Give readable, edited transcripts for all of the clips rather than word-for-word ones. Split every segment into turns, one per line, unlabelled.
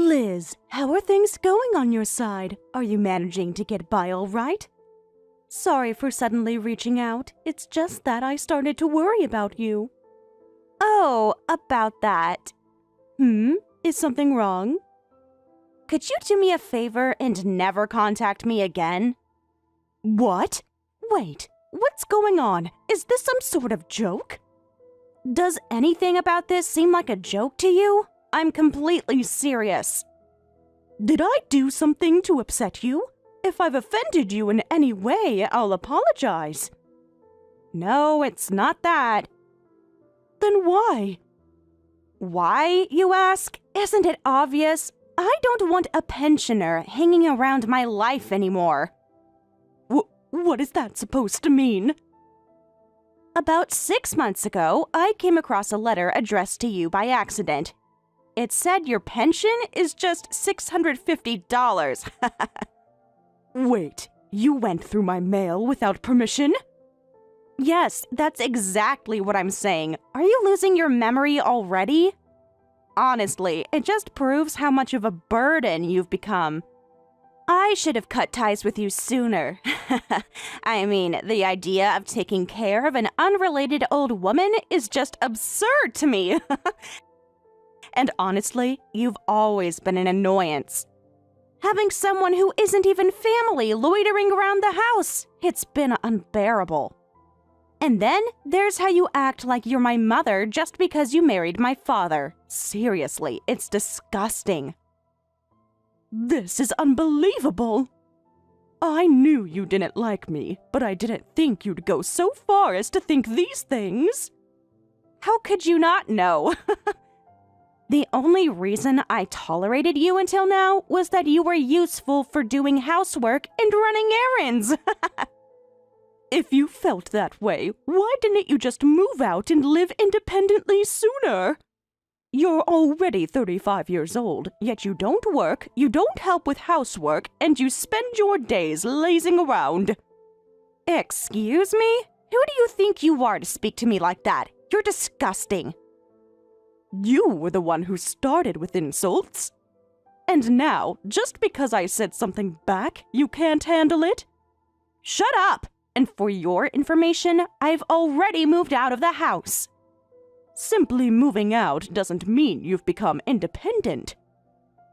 Liz, how are things going on your side? Are you managing to get by all right? Sorry for suddenly reaching out. It's just that I started to worry about you. Oh, about that. Is something wrong? Could you do me a favor and never contact me again? What? Wait, what's going on? Is this some sort of joke? Does anything about this seem like a joke to you? I'm completely serious. Did I do something to upset you? If I've offended you in any way, I'll apologize. No, it's not that. Then why? Why, you ask? Isn't it obvious? I don't want a pensioner hanging around my life anymore. What is that supposed to mean? About 6 months ago, I came across a letter addressed to you by accident. It said your pension is just $650. Wait, you went through my mail without permission? Yes, that's exactly what I'm saying. Are you losing your memory already? Honestly, it just proves how much of a burden you've become. I should have cut ties with you sooner. I mean, the idea of taking care of an unrelated old woman is just absurd to me. And honestly, you've always been an annoyance. Having someone who isn't even family loitering around the house, it's been unbearable. And then there's how you act like you're my mother just because you married my father. Seriously, it's disgusting. This is unbelievable. I knew you didn't like me, but I didn't think you'd go so far as to think these things. How could you not know? The only reason I tolerated you until now was that you were useful for doing housework and running errands. If you felt that way, why didn't you just move out and live independently sooner? You're already 35 years old, yet you don't work, you don't help with housework, and you spend your days lazing around. Excuse me? Who do you think you are to speak to me like that? You're disgusting. You were the one who started with insults. And now, just because I said something back, you can't handle it? Shut up! And for your information, I've already moved out of the house. Simply moving out doesn't mean you've become independent.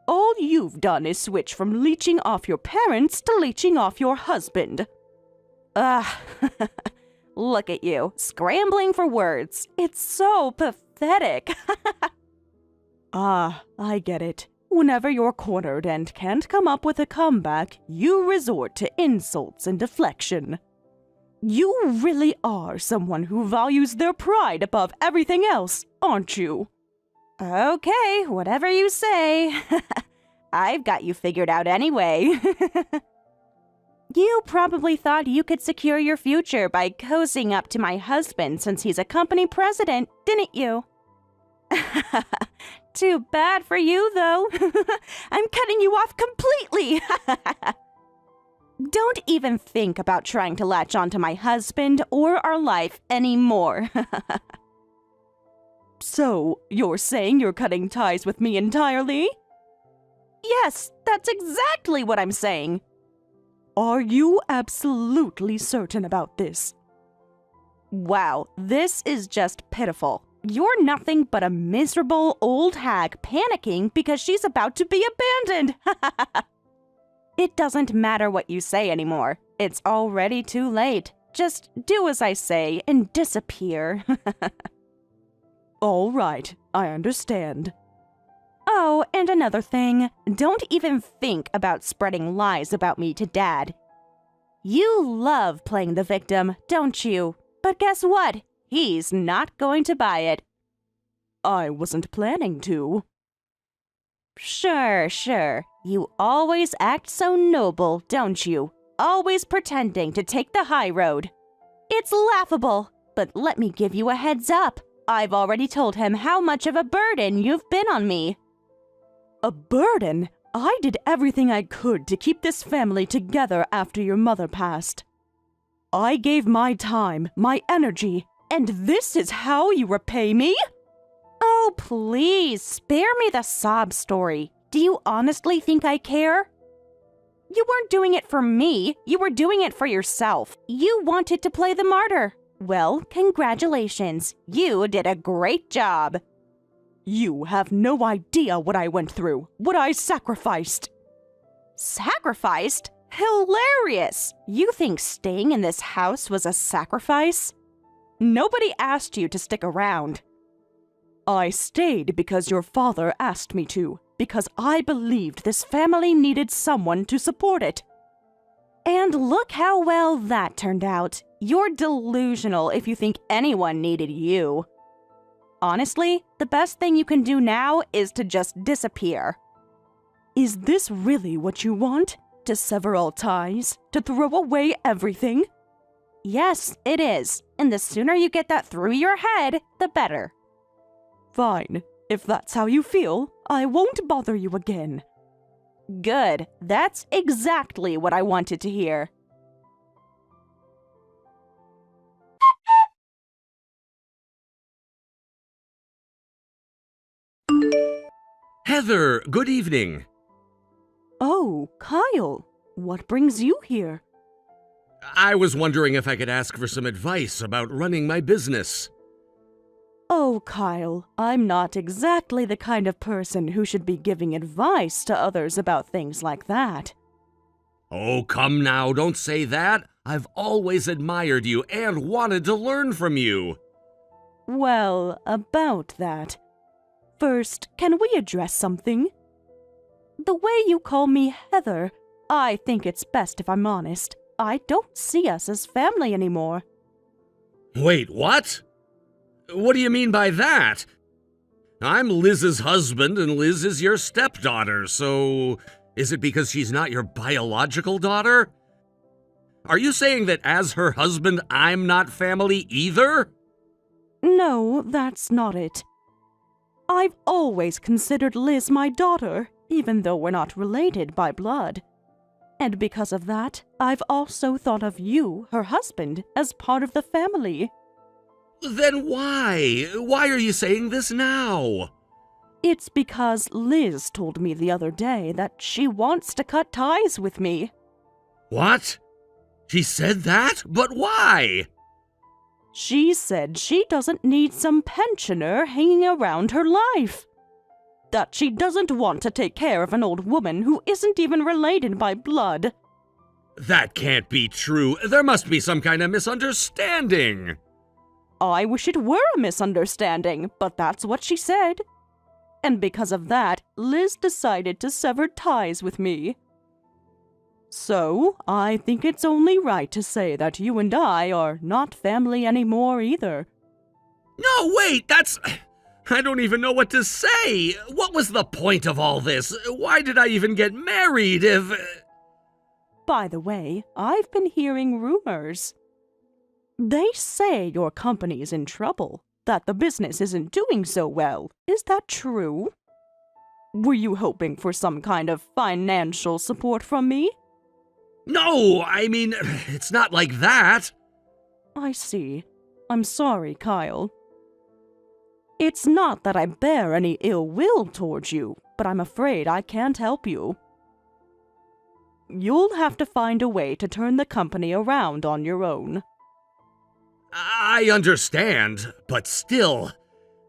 All you've done is switch from leeching off your parents to leeching off your husband. Look at you, scrambling for words. It's so pathetic. I get it. Whenever you're cornered and can't come up with a comeback, you resort to insults and deflection. You really are someone who values their pride above everything else, aren't you? Okay, whatever you say. I've got you figured out anyway. You probably thought you could secure your future by cozying up to my husband since he's a company president, didn't you? Too bad for you, though. I'm cutting you off completely. Don't even think about trying to latch onto my husband or our life anymore. So, you're saying you're cutting ties with me entirely? Yes, that's exactly what I'm saying. Are you absolutely certain about this? Wow, this is just pitiful. You're nothing but a miserable old hag panicking because she's about to be abandoned. It doesn't matter what you say anymore. It's already too late. Just do as I say and disappear. All right, I understand. Oh, and another thing. Don't even think about spreading lies about me to Dad. You love playing the victim, don't you? But guess what? He's not going to buy it. I wasn't planning to. Sure. You always act so noble, don't you? Always pretending to take the high road. It's laughable, but let me give you a heads up. I've already told him how much of a burden you've been on me. A burden? I did everything I could to keep this family together after your mother passed. I gave my time, my energy, and this is how you repay me? Oh, please, spare me the sob story. Do you honestly think I care? You weren't doing it for me. You were doing it for yourself. You wanted to play the martyr. Well, congratulations. You did a great job. You have no idea what I went through, what I sacrificed. Sacrificed? Hilarious! You think staying in this house was a sacrifice? Nobody asked you to stick around. I stayed because your father asked me to, because I believed this family needed someone to support it. And look how well that turned out. You're delusional if you think anyone needed you. Honestly, the best thing you can do now is to just disappear. Is this really what you want? To sever all ties? To throw away everything? Yes, it is. And the sooner you get that through your head, the better. Fine. If that's how you feel, I won't bother you again. Good. That's exactly what I wanted to hear.
Heather, good evening.
Oh, Kyle. What brings you here?
I was wondering if I could ask for some advice about running my business.
Oh, Kyle, I'm not exactly the kind of person who should be giving advice to others about things like that.
Oh, come now, don't say that. I've always admired you and wanted to learn from you.
Well, about that. First, can we address something? The way you call me Heather, I think it's best if I'm honest. I don't see us as family anymore.
Wait, what? What do you mean by that? I'm Liz's husband and Liz is your stepdaughter, so is it because she's not your biological daughter? Are you saying that as her husband, I'm not family either?
No, that's not it. I've always considered Liz my daughter, even though we're not related by blood. And because of that, I've also thought of you, her husband, as part of the family.
Then why? Why are you saying this now?
It's because Liz told me the other day that she wants to cut ties with me.
What? She said that? But why?
She said she doesn't need some pensioner hanging around her life. That she doesn't want to take care of an old woman who isn't even related by blood.
That can't be true. There must be some kind of misunderstanding.
I wish it were a misunderstanding, but that's what she said. And because of that, Liz decided to sever ties with me. So, I think it's only right to say that you and I are not family anymore either.
No, wait, I don't even know what to say. What was the point of all this? Why did I even get married if...
By the way, I've been hearing rumors. They say your company's in trouble, that the business isn't doing so well. Is that true? Were you hoping for some kind of financial support from me?
No, I mean, it's not like that.
I see. I'm sorry, Kyle. It's not that I bear any ill will towards you, but I'm afraid I can't help you. You'll have to find a way to turn the company around on your own.
I understand, but still,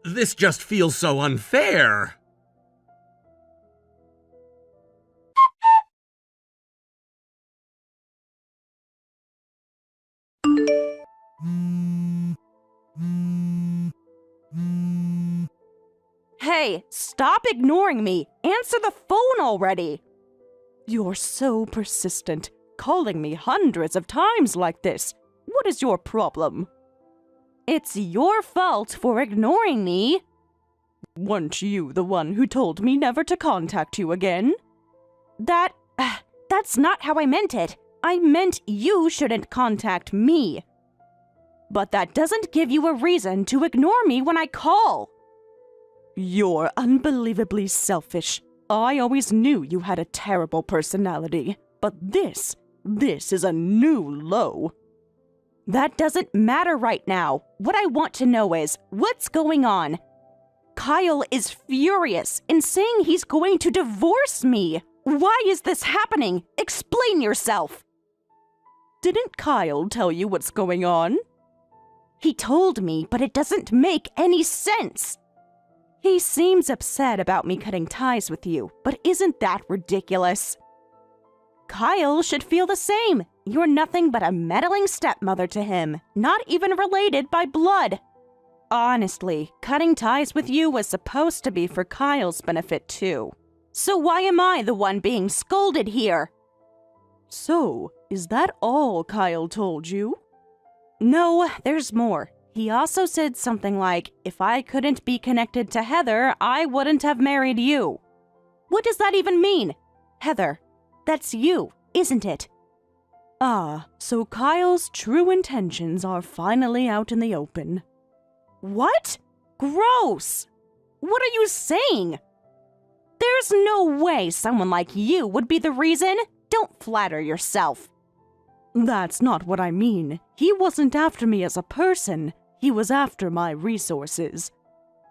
this just feels so unfair.
Hey, stop ignoring me! Answer the phone already! You're so persistent, calling me hundreds of times like this. What is your problem? It's your fault for ignoring me. Weren't you the one who told me never to contact you again? That's not how I meant it. I meant you shouldn't contact me. But that doesn't give you a reason to ignore me when I call. You're unbelievably selfish. I always knew you had a terrible personality, but this is a new low. That doesn't matter right now. What I want to know is, what's going on? Kyle is furious and saying he's going to divorce me. Why is this happening? Explain yourself. Didn't Kyle tell you what's going on? He told me, but it doesn't make any sense. He seems upset about me cutting ties with you, but isn't that ridiculous? Kyle should feel the same. You're nothing but a meddling stepmother to him, not even related by blood. Honestly, cutting ties with you was supposed to be for Kyle's benefit too. So why am I the one being scolded here? So, is that all Kyle told you? No, there's more. He also said something like, if I couldn't be connected to Heather, I wouldn't have married you. What does that even mean? Heather, that's you, isn't it? Ah, so Kyle's true intentions are finally out in the open. What? Gross! What are you saying? There's no way someone like you would be the reason. Don't flatter yourself. That's not what I mean. He wasn't after me as a person. He was after my resources.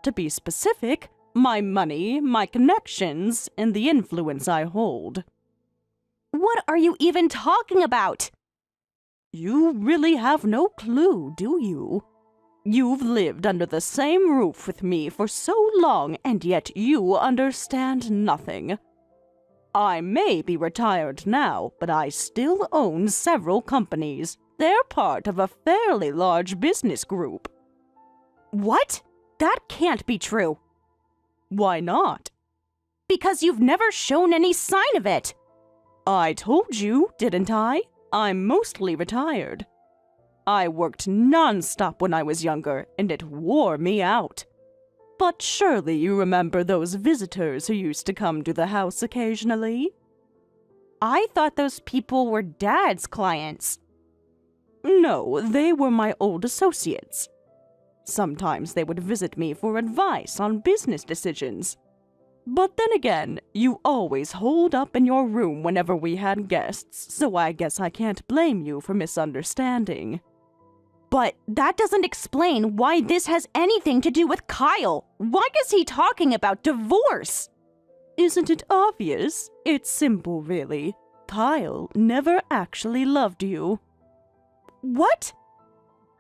To be specific, my money, my connections, and the influence I hold. What are you even talking about? You really have no clue, do you? You've lived under the same roof with me for so long, and yet you understand nothing. I may be retired now, but I still own several companies. They're part of a fairly large business group. What? That can't be true. Why not? Because you've never shown any sign of it. I told you, didn't I? I'm mostly retired. I worked non-stop when I was younger, and it wore me out. But surely you remember those visitors who used to come to the house occasionally? I thought those people were Dad's clients. No, they were my old associates. Sometimes they would visit me for advice on business decisions. But then again, you always holed up in your room whenever we had guests, so I guess I can't blame you for misunderstanding. But that doesn't explain why this has anything to do with Kyle. Why is he talking about divorce? Isn't it obvious? It's simple, really. Kyle never actually loved you. What?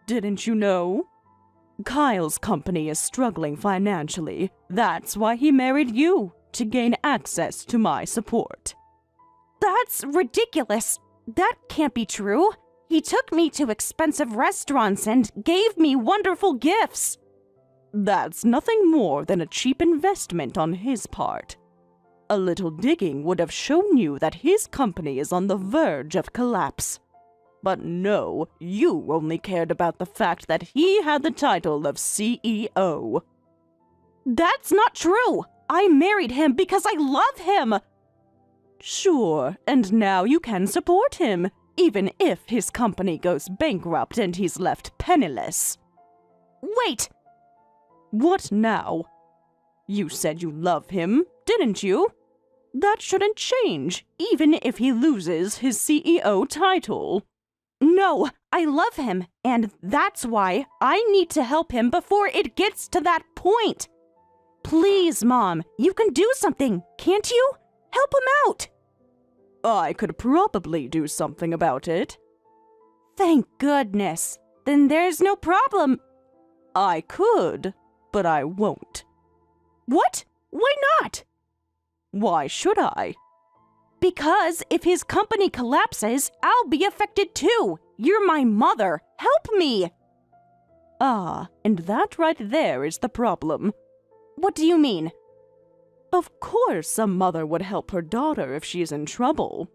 Didn't you know? Kyle's company is struggling financially. That's why he married you, to gain access to my support. That's ridiculous. That can't be true. He took me to expensive restaurants and gave me wonderful gifts. That's nothing more than a cheap investment on his part. A little digging would have shown you that his company is on the verge of collapse. But no, you only cared about the fact that he had the title of CEO. That's not true. I married him because I love him. Sure, and now you can support him, even if his company goes bankrupt and he's left penniless. Wait! What now? You said you love him, didn't you? That shouldn't change, even if he loses his CEO title. No, I love him, and that's why I need to help him before it gets to that point. Please, Mom, you can do something, can't you? Help him out. I could probably do something about it. Thank goodness. Then there's no problem. I could, but I won't. What? Why not? Why should I? Because if his company collapses, I'll be affected too. You're my mother. Help me. Ah, and that right there is the problem. What do you mean? Of course a mother would help her daughter if she's in trouble.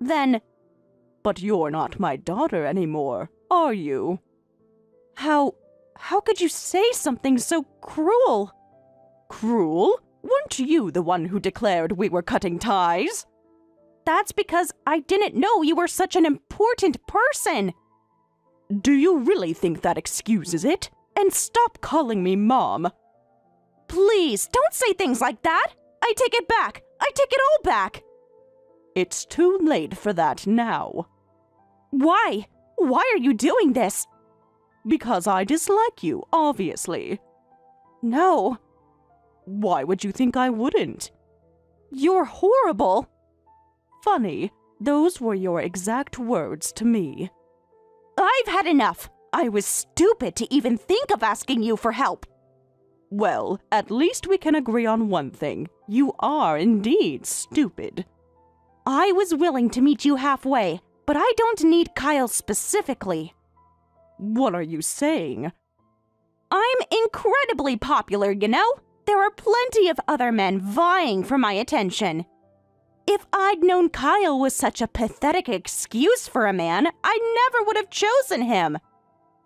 Then... But you're not my daughter anymore, are you? How could you say something so cruel? Cruel? Weren't you the one who declared we were cutting ties? That's because I didn't know you were such an important person. Do you really think that excuses it? And stop calling me Mom. Please, don't say things like that. I take it back. I take it all back. It's too late for that now. Why? Why are you doing this? Because I dislike you, obviously. No, Why would you think I wouldn't? You're horrible. Funny, those were your exact words to me. I've had enough. I was stupid to even think of asking you for help. Well, at least we can agree on one thing. You are indeed stupid. I was willing to meet you halfway, but I don't need Kyle specifically. What are you saying? I'm incredibly popular, you know? There are plenty of other men vying for my attention. If I'd known Kyle was such a pathetic excuse for a man, I never would have chosen him.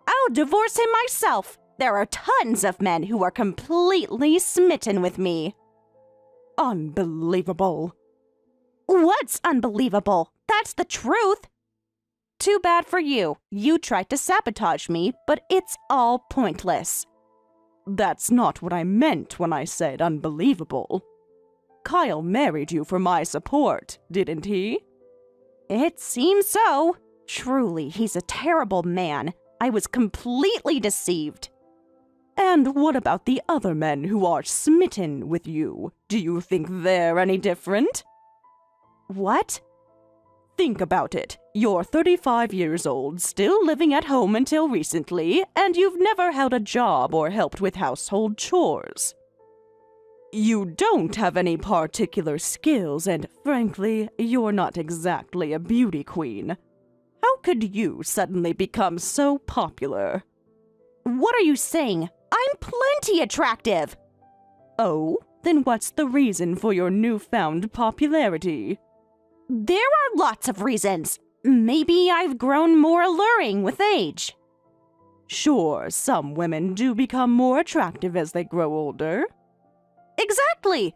I'll divorce him myself. There are tons of men who are completely smitten with me. Unbelievable. What's unbelievable? That's the truth. Too bad for you. You tried to sabotage me, but it's all pointless. That's not what I meant when I said unbelievable. Kyle married you for my support, didn't he? It seems so. Truly, he's a terrible man. I was completely deceived. And what about the other men who are smitten with you? Do you think they're any different? What? Think about it. You're 35 years old, still living at home until recently, and you've never held a job or helped with household chores. You don't have any particular skills, and frankly, you're not exactly a beauty queen. How could you suddenly become so popular? What are you saying? I'm plenty attractive. Oh, then what's the reason for your newfound popularity? There are lots of reasons. Maybe I've grown more alluring with age. Sure, some women do become more attractive as they grow older. Exactly!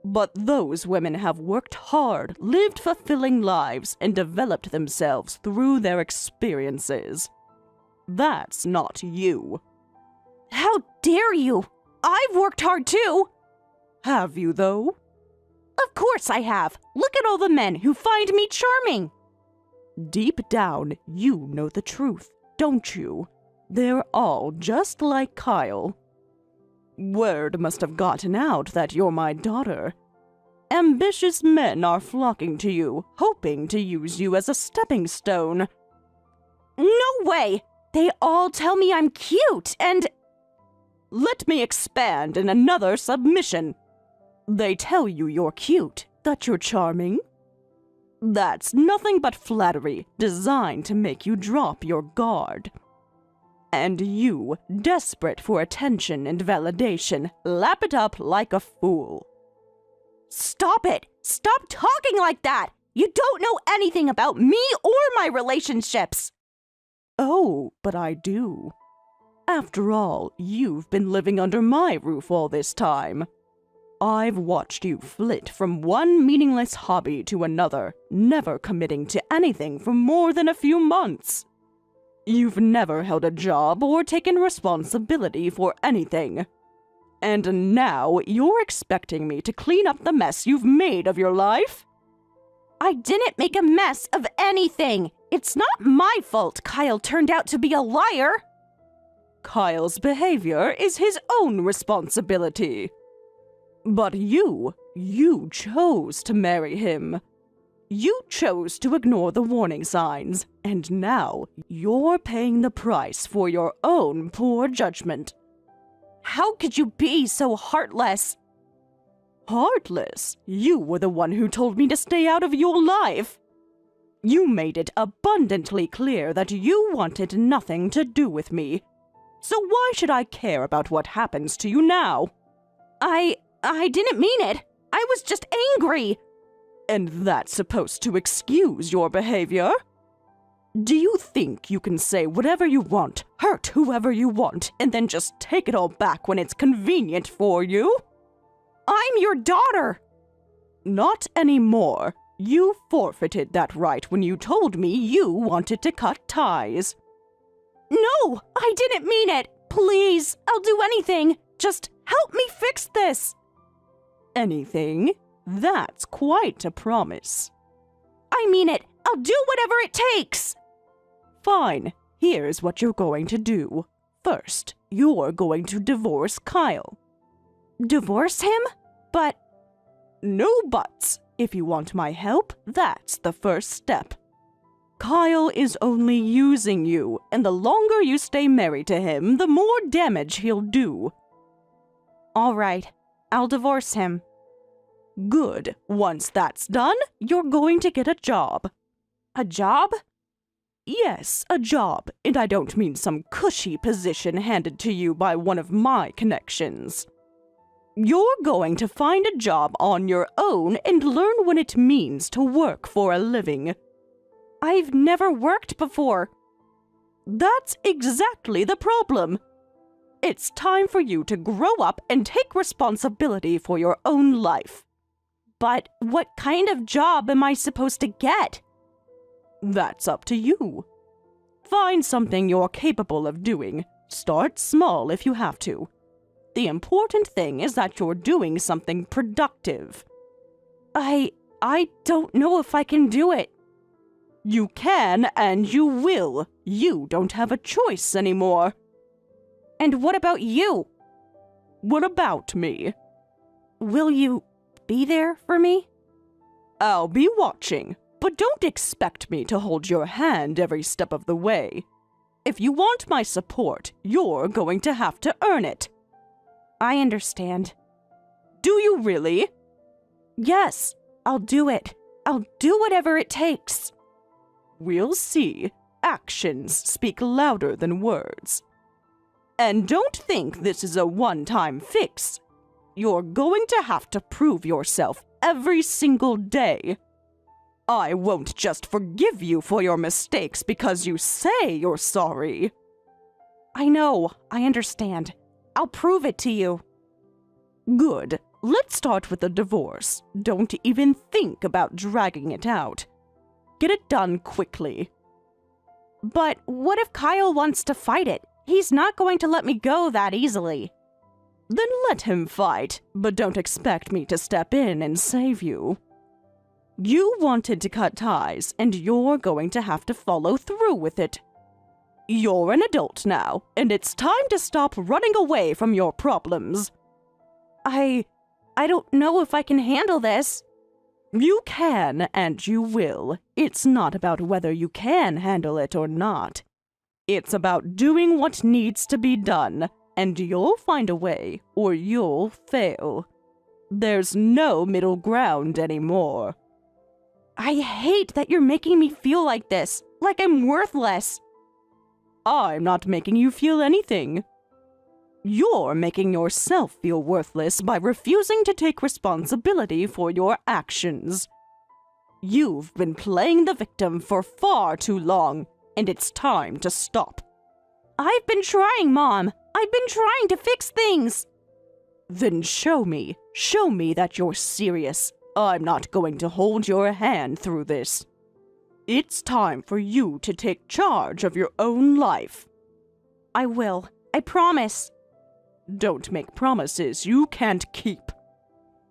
But those women have worked hard, lived fulfilling lives, and developed themselves through their experiences. That's not you. How dare you! I've worked hard too! Have you, though? Of course I have. Look at all the men who find me charming. Deep down, you know the truth, don't you? They're all just like Kyle. Word must have gotten out that you're my daughter. Ambitious men are flocking to you, hoping to use you as a stepping stone. No way! They all tell me I'm cute and... Let me expand in another submission. They tell you you're cute, that you're charming. That's nothing but flattery, designed to make you drop your guard. And you, desperate for attention and validation, lap it up like a fool. Stop it! Stop talking like that! You don't know anything about me or my relationships! Oh, but I do. After all, you've been living under my roof all this time. I've watched you flit from one meaningless hobby to another, never committing to anything for more than a few months. You've never held a job or taken responsibility for anything. And now you're expecting me to clean up the mess you've made of your life? I didn't make a mess of anything. It's not my fault Kyle turned out to be a liar. Kyle's behavior is his own responsibility. But you chose to marry him. You chose to ignore the warning signs, and now you're paying the price for your own poor judgment. How could you be so heartless? Heartless? You were the one who told me to stay out of your life. You made it abundantly clear that you wanted nothing to do with me. So why should I care about what happens to you now? I didn't mean it. I was just angry. And that's supposed to excuse your behavior? Do you think you can say whatever you want, hurt whoever you want, and then just take it all back when it's convenient for you? I'm your daughter! Not anymore. You forfeited that right when you told me you wanted to cut ties. No, I didn't mean it. Please, I'll do anything. Just help me fix this. Anything? That's quite a promise. I mean it. I'll do whatever it takes. Fine. Here's what you're going to do. First, you're going to divorce Kyle. Divorce him? But... No buts. If you want my help, that's the first step. Kyle is only using you, and the longer you stay married to him, the more damage he'll do. All right, I'll divorce him. Good. Once that's done, you're going to get a job. A job? Yes, a job, and I don't mean some cushy position handed to you by one of my connections. You're going to find a job on your own and learn what it means to work for a living. I've never worked before. That's exactly the problem. It's time for you to grow up and take responsibility for your own life. But what kind of job am I supposed to get? That's up to you. Find something you're capable of doing. Start small if you have to. The important thing is that you're doing something productive. I don't know if I can do it. You can and you will. You don't have a choice anymore. And what about you? What about me? Will you be there for me? I'll be watching, but don't expect me to hold your hand every step of the way. If you want my support, you're going to have to earn it. I understand. Do you really? Yes, I'll do it. I'll do whatever it takes. We'll see. Actions speak louder than words. And don't think this is a one-time fix. You're going to have to prove yourself every single day. I won't just forgive you for your mistakes because you say you're sorry. I know, I understand. I'll prove it to you. Good. Let's start with the divorce. Don't even think about dragging it out. Get it done quickly. But what if Kyle wants to fight it? He's not going to let me go that easily. Then let him fight, but don't expect me to step in and save you. You wanted to cut ties, and you're going to have to follow through with it. You're an adult now, and it's time to stop running away from your problems. I don't know if I can handle this. You can, and you will. It's not about whether you can handle it or not. It's about doing what needs to be done, and you'll find a way, or you'll fail. There's no middle ground anymore. I hate that you're making me feel like this, like I'm worthless. I'm not making you feel anything. You're making yourself feel worthless by refusing to take responsibility for your actions. You've been playing the victim for far too long, and it's time to stop. I've been trying, Mom. I've been trying to fix things. Then show me. Show me that you're serious. I'm not going to hold your hand through this. It's time for you to take charge of your own life. I will. I promise. Don't make promises you can't keep.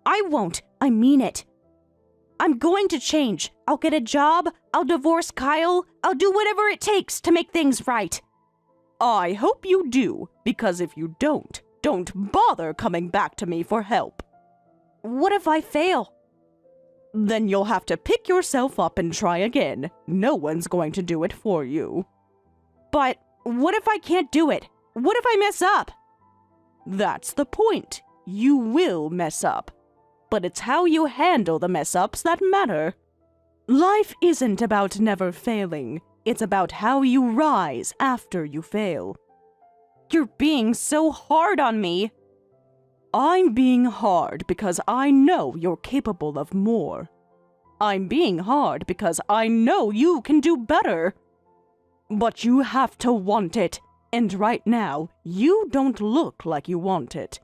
I won't. I mean it. I'm going to change. I'll get a job. I'll divorce Kyle. I'll do whatever it takes to make things right. I hope you do, because if you don't bother coming back to me for help. What if I fail? Then you'll have to pick yourself up and try again. No one's going to do it for you. But what if I can't do it? What if I mess up? That's the point. You will mess up. But it's how you handle the mess-ups that matter. Life isn't about never failing. It's about how you rise after you fail. You're being so hard on me. I'm being hard because I know you're capable of more. I'm being hard because I know you can do better. But you have to want it, and right now, you don't look like you want it.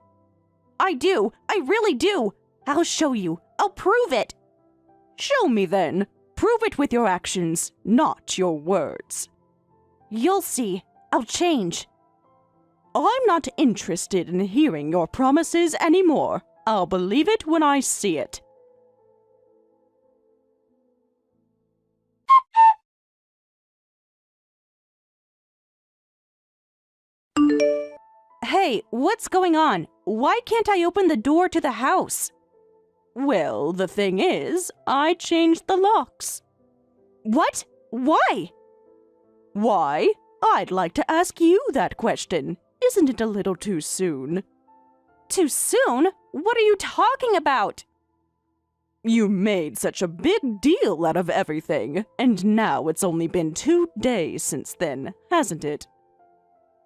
I do. I really do. I'll show you. I'll prove it. Show me then. Prove it with your actions, not your words. You'll see. I'll change. I'm not interested in hearing your promises anymore. I'll believe it when I see it. Hey, what's going on? Why can't I open the door to the house? Well, the thing is, I changed the locks. What? Why? Why? I'd like to ask you that question. Isn't it a little too soon? Too soon? What are you talking about? You made such a big deal out of everything, and now it's only been 2 days since then, hasn't it?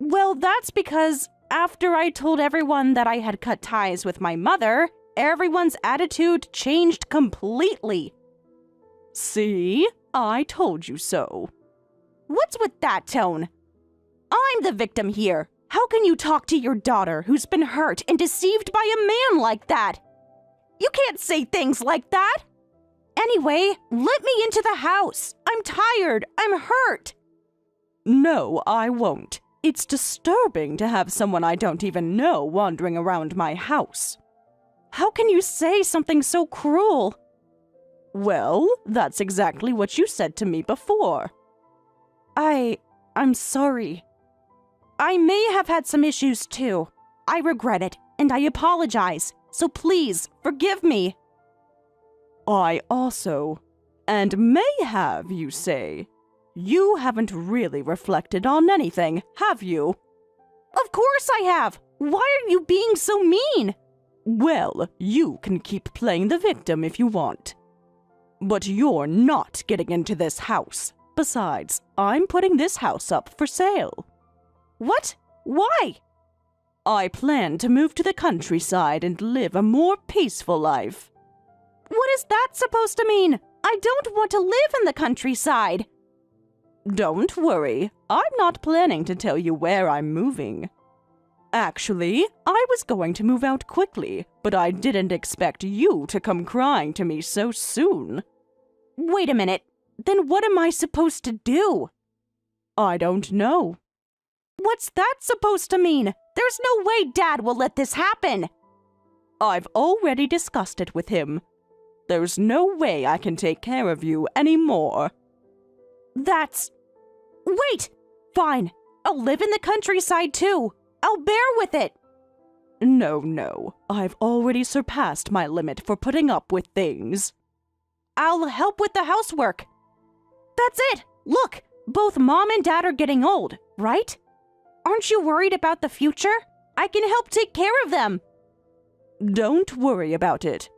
Well, that's because after I told everyone that I had cut ties with my mother, everyone's attitude changed completely. See? I told you so. What's with that tone? I'm the victim here. How can you talk to your daughter who's been hurt and deceived by a man like that? You can't say things like that. Anyway, let me into the house. I'm tired. I'm hurt. No, I won't. It's disturbing to have someone I don't even know wandering around my house. How can you say something so cruel? Well, that's exactly what you said to me before. I'm sorry. I may have had some issues too. I regret it, and I apologize. So please, forgive me. I also, and may have, you say. You haven't really reflected on anything, have you? Of course I have. Why are you being so mean? Well, you can keep playing the victim if you want. But you're not getting into this house. Besides, I'm putting this house up for sale. What? Why? I plan to move to the countryside and live a more peaceful life. What is that supposed to mean? I don't want to live in the countryside. Don't worry, I'm not planning to tell you where I'm moving. Actually, I was going to move out quickly, but I didn't expect you to come crying to me so soon. Wait a minute, then what am I supposed to do? I don't know. What's that supposed to mean? There's no way Dad will let this happen. I've already discussed it with him. There's no way I can take care of you anymore. Wait! Fine, I'll live in the countryside too. I'll bear with it. No, I've already surpassed my limit for putting up with things. I'll help with the housework. That's it! Look, both Mom and Dad are getting old, right? Aren't you worried about the future? I can help take care of them. Don't worry about it.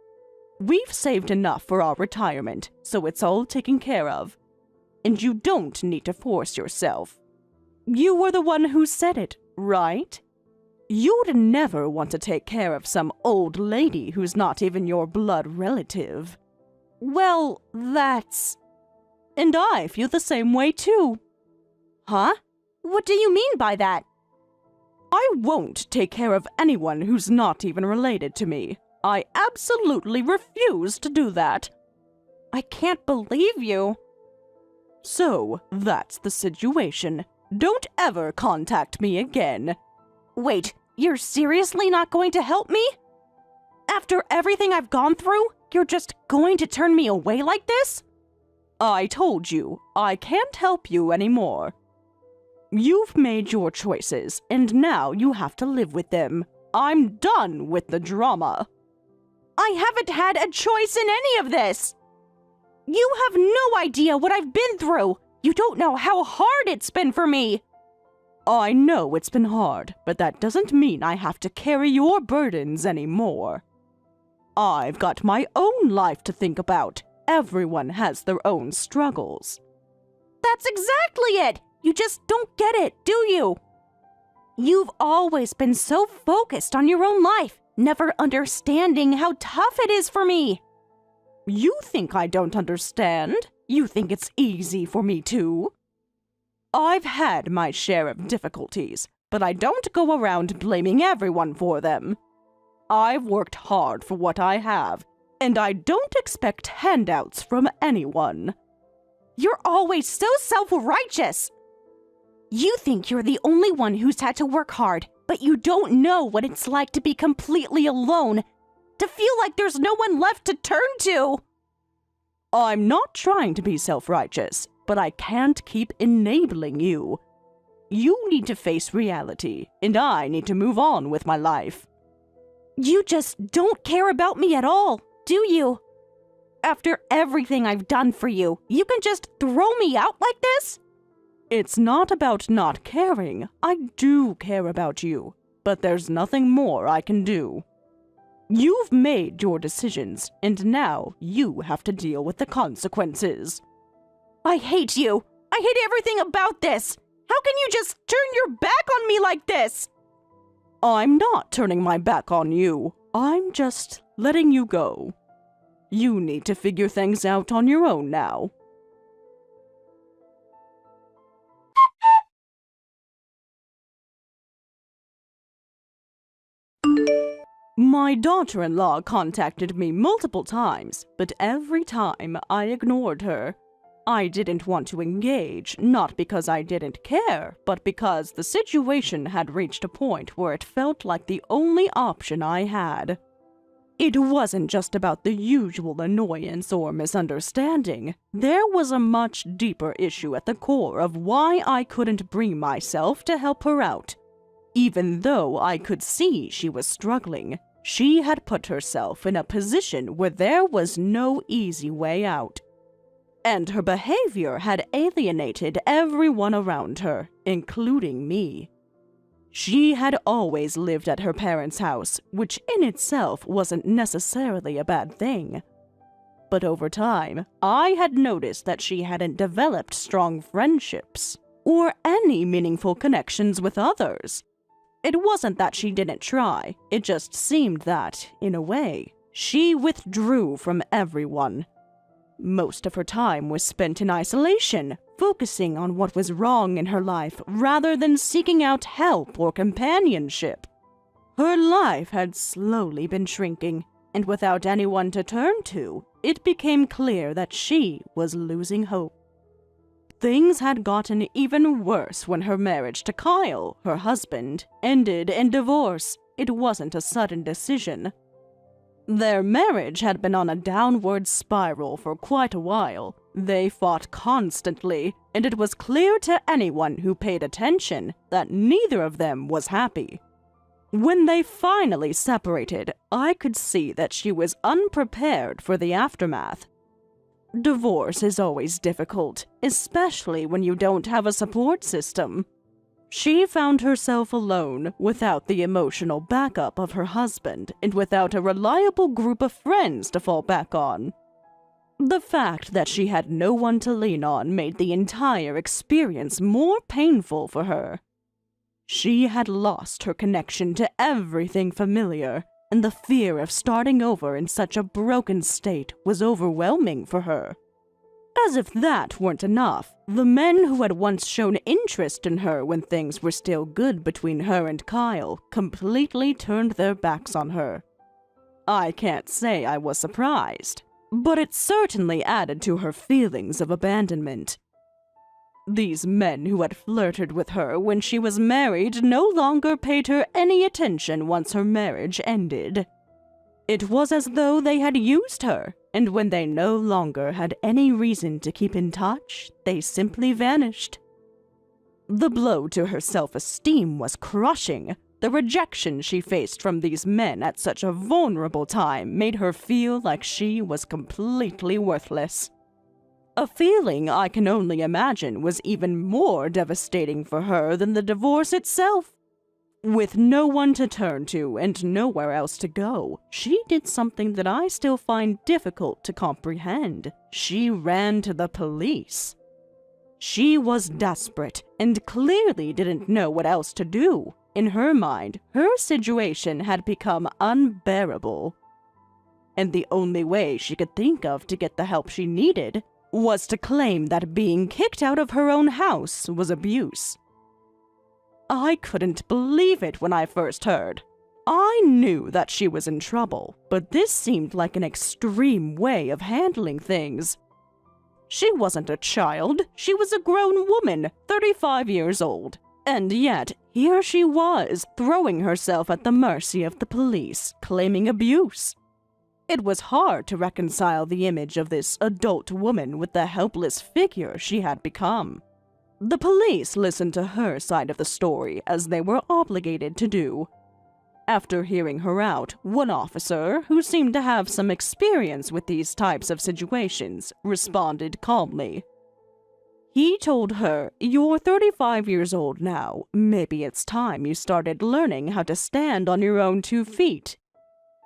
We've saved enough for our retirement, so it's all taken care of. And you don't need to force yourself. You were the one who said it, right? You'd never want to take care of some old lady who's not even your blood relative. Well, that's... And I feel the same way too. Huh? What do you mean by that? I won't take care of anyone who's not even related to me. I absolutely refuse to do that. I can't believe you. So, that's the situation. Don't ever contact me again. Wait, you're seriously not going to help me? After everything I've gone through, you're just going to turn me away like this? I told you, I can't help you anymore. You've made your choices, and now you have to live with them. I'm done with the drama. I haven't had a choice in any of this. You have no idea what I've been through. You don't know how hard it's been for me. I know it's been hard, but that doesn't mean I have to carry your burdens anymore. I've got my own life to think about. Everyone has their own struggles. That's exactly it. You just don't get it, do you? You've always been so focused on your own life, never understanding how tough it is for me. You think I don't understand? You think it's easy for me too? I've had my share of difficulties, but I don't go around blaming everyone for them. I've worked hard for what I have, and I don't expect handouts from anyone. You're always so self-righteous. You think you're the only one who's had to work hard, but you don't know what it's like to be completely alone, to feel like there's no one left to turn to. I'm not trying to be self-righteous, but I can't keep enabling you. You need to face reality, and I need to move on with my life. You just don't care about me at all, do you? After everything I've done for you, you can just throw me out like this? It's not about not caring. I do care about you, but there's nothing more I can do. You've made your decisions, and now you have to deal with the consequences. I hate you. I hate everything about this. How can you just turn your back on me like this? I'm not turning my back on you. I'm just letting you go. You need to figure things out on your own now. My daughter-in-law contacted me multiple times, but every time I ignored her. I didn't want to engage, not because I didn't care, but because the situation had reached a point where it felt like the only option I had. It wasn't just about the usual annoyance or misunderstanding. There was a much deeper issue at the core of why I couldn't bring myself to help her out. Even though I could see she was struggling, she had put herself in a position where there was no easy way out. And her behavior had alienated everyone around her, including me. She had always lived at her parents' house, which in itself wasn't necessarily a bad thing. But over time, I had noticed that she hadn't developed strong friendships or any meaningful connections with others. It wasn't that she didn't try, it just seemed that, in a way, she withdrew from everyone. Most of her time was spent in isolation, focusing on what was wrong in her life rather than seeking out help or companionship. Her life had slowly been shrinking, and without anyone to turn to, it became clear that she was losing hope. Things had gotten even worse when her marriage to Kyle, her husband, ended in divorce. It wasn't a sudden decision. Their marriage had been on a downward spiral for quite a while. They fought constantly, and it was clear to anyone who paid attention that neither of them was happy. When they finally separated, I could see that she was unprepared for the aftermath. Divorce is always difficult, especially when you don't have a support system. She found herself alone, without the emotional backup of her husband, and without a reliable group of friends to fall back on. The fact that she had no one to lean on made the entire experience more painful for her. She had lost her connection to everything familiar, and the fear of starting over in such a broken state was overwhelming for her. As if that weren't enough, the men who had once shown interest in her when things were still good between her and Kyle completely turned their backs on her. I can't say I was surprised, but it certainly added to her feelings of abandonment. These men who had flirted with her when she was married no longer paid her any attention once her marriage ended. It was as though they had used her, and when they no longer had any reason to keep in touch, they simply vanished. The blow to her self-esteem was crushing. The rejection she faced from these men at such a vulnerable time made her feel like she was completely worthless. A feeling I can only imagine was even more devastating for her than the divorce itself. With no one to turn to and nowhere else to go, she did something that I still find difficult to comprehend. She ran to the police. She was desperate and clearly didn't know what else to do. In her mind, her situation had become unbearable. And the only way she could think of to get the help she needed was to claim that being kicked out of her own house was abuse. I couldn't believe it when I first heard. I knew that she was in trouble, but this seemed like an extreme way of handling things. She wasn't a child, she was a grown woman, 35 years old. And yet, here she was, throwing herself at the mercy of the police, claiming abuse. It was hard to reconcile the image of this adult woman with the helpless figure she had become. The police listened to her side of the story, as they were obligated to do. After hearing her out, one officer, who seemed to have some experience with these types of situations, responded calmly. He told her, "You're 35 years old now. Maybe it's time you started learning how to stand on your own 2 feet.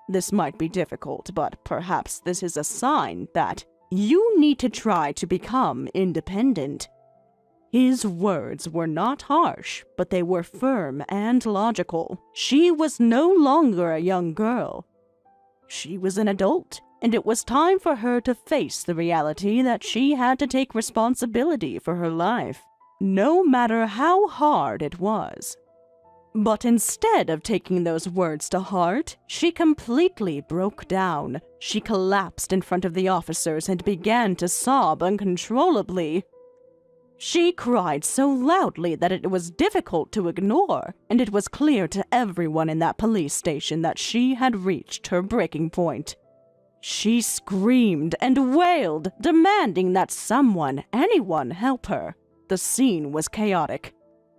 This might be difficult, but perhaps this is a sign that you need to try to become independent." His words were not harsh, but they were firm and logical. She was no longer a young girl. She was an adult, and it was time for her to face the reality that she had to take responsibility for her life, no matter how hard it was. But instead of taking those words to heart, she completely broke down. She collapsed in front of the officers and began to sob uncontrollably. She cried so loudly that it was difficult to ignore, and it was clear to everyone in that police station that she had reached her breaking point. She screamed and wailed, demanding that someone, anyone, help her. The scene was chaotic,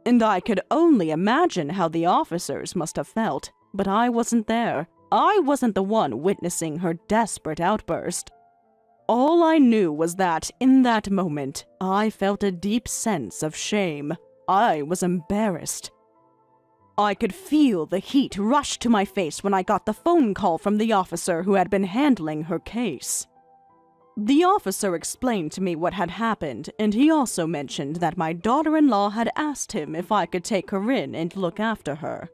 and I could only imagine how the officers must have felt, but I wasn't there. I wasn't the one witnessing her desperate outburst. All I knew was that, in that moment, I felt a deep sense of shame. I was embarrassed. I could feel the heat rush to my face when I got the phone call from the officer who had been handling her case. The officer explained to me what had happened, and he also mentioned that my daughter-in-law had asked him if I could take her in and look after her.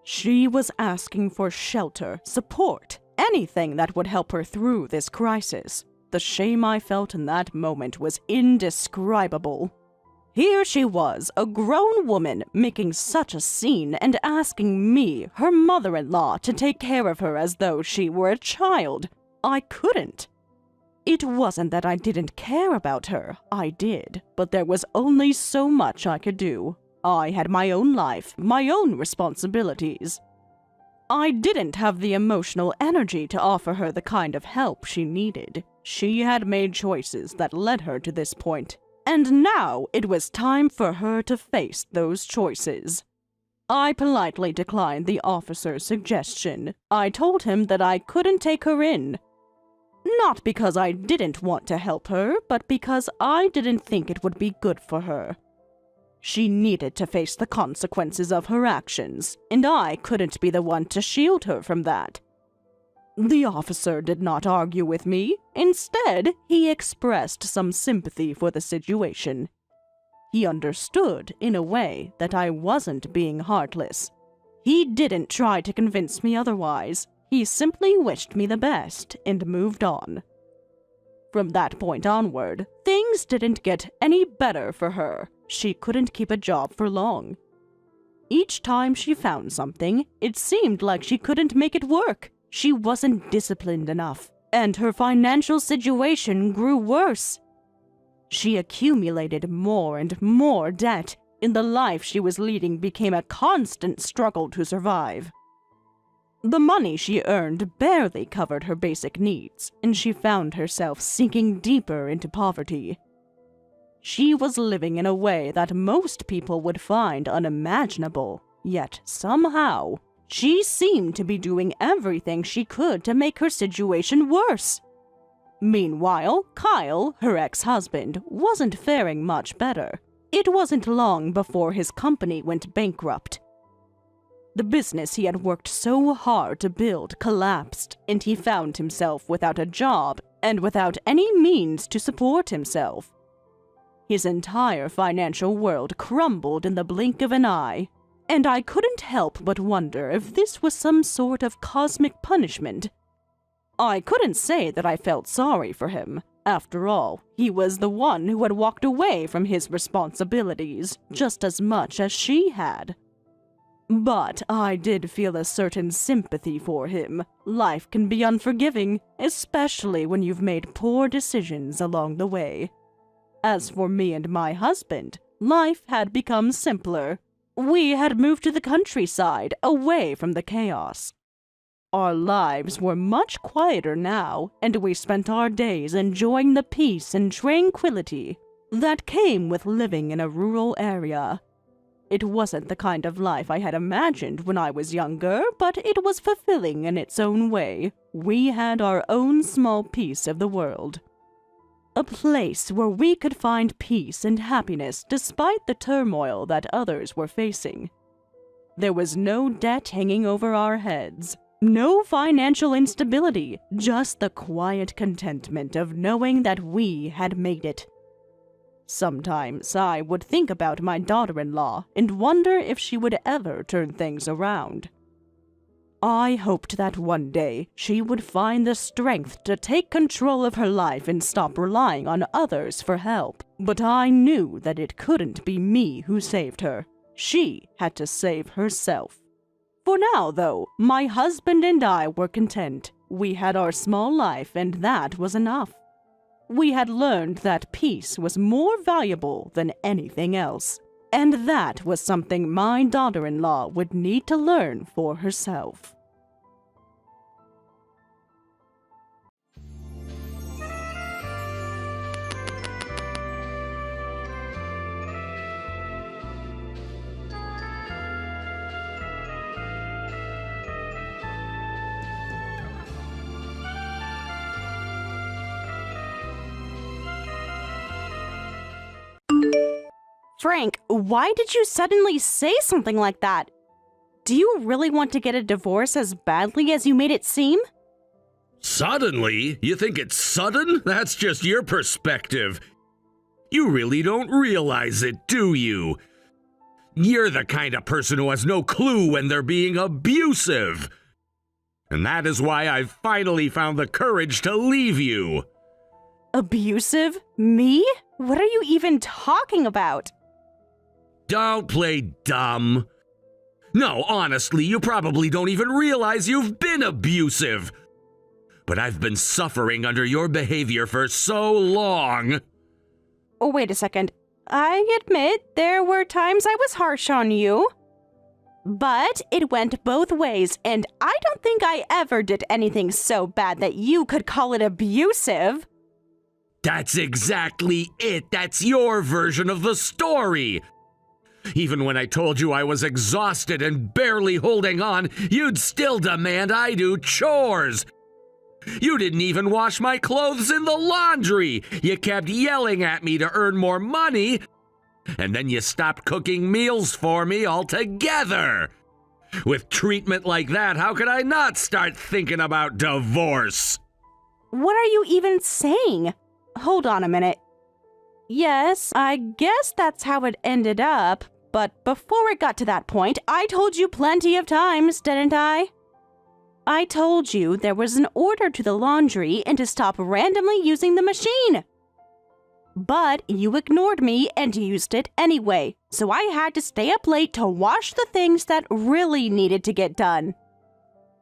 She was asking for shelter, support, anything that would help her through this crisis. The shame I felt in that moment was indescribable. Here she was, a grown woman, making such a scene and asking me, her mother-in-law, to take care of her as though she were a child. I couldn't. It wasn't that I didn't care about her. I did, but there was only so much I could do. I had my own life, my own responsibilities. I didn't have the emotional energy to offer her the kind of help she needed. She had made choices that led her to this point, and now it was time for her to face those choices. I politely declined the officer's suggestion. I told him that I couldn't take her in. Not because I didn't want to help her, but because I didn't think it would be good for her. She needed to face the consequences of her actions, and I couldn't be the one to shield her from that. The officer did not argue with me. Instead, he expressed some sympathy for the situation. He understood, in a way, that I wasn't being heartless. He didn't try to convince me otherwise. He simply wished me the best and moved on. From that point onward, things didn't get any better for her. She couldn't keep a job for long. Each time she found something, it seemed like she couldn't make it work. She wasn't disciplined enough, and her financial situation grew worse. She accumulated more and more debt, and the life she was leading became a constant struggle to survive. The money she earned barely covered her basic needs, and she found herself sinking deeper into poverty. She was living in a way that most people would find unimaginable, yet somehow, she seemed to be doing everything she could to make her situation worse. Meanwhile, Kyle, her ex-husband, wasn't faring much better. It wasn't long before his company went bankrupt. The business he had worked so hard to build collapsed, and he found himself without a job and without any means to support himself. His entire financial world crumbled in the blink of an eye, and I couldn't help but wonder if this was some sort of cosmic punishment. I couldn't say that I felt sorry for him. After all, he was the one who had walked away from his responsibilities just as much as she had. But I did feel a certain sympathy for him. Life can be unforgiving, especially when you've made poor decisions along the way. As for me and my husband, life had become simpler. We had moved to the countryside, away from the chaos. Our lives were much quieter now, and we spent our days enjoying the peace and tranquility. that came with living in a rural area. It wasn't the kind of life I had imagined when I was younger, but it was fulfilling in its own way. We had our own small piece of the world. A place where we could find peace and happiness despite the turmoil that others were facing. There was no debt hanging over our heads, no financial instability, just the quiet contentment of knowing that we had made it. Sometimes I would think about my daughter-in-law and wonder if she would ever turn things around. I hoped that one day she would find the strength to take control of her life and stop relying on others for help. But I knew that it couldn't be me who saved her. She had to save herself. For now, though, my husband and I were content. We had our small life, and that was enough. We had learned that peace was more valuable than anything else, and that was something my daughter-in-law would need to learn for herself. Frank, why did you suddenly say something like that? Do you really want to get a divorce as badly as you made it seem?
Suddenly? You think it's sudden? That's just your perspective. You really don't realize it, do you? You're the kind of person who has no clue when they're being abusive. And that is why I've finally found the courage to leave you.
Abusive? Me? What are you even talking about?
Don't play dumb. No, honestly, you probably don't even realize you've been abusive. But I've been suffering under your behavior for so long.
Oh, wait a second. I admit there were times I was harsh on you. But it went both ways, and I don't think I ever did anything so bad that you could call it abusive.
That's exactly it. That's your version of the story. Even when I told you I was exhausted and barely holding on, you'd still demand I do chores. You didn't even wash my clothes in the laundry. You kept yelling at me to earn more money, and then you stopped cooking meals for me altogether. With treatment like that, how could I not start thinking about divorce?
What are you even saying? Hold on a minute. Yes, I guess that's how it ended up. But before it got to that point, I told you plenty of times, didn't I? I told you there was an order to the laundry and to stop randomly using the machine. But you ignored me and used it anyway, so I had to stay up late to wash the things that really needed to get done.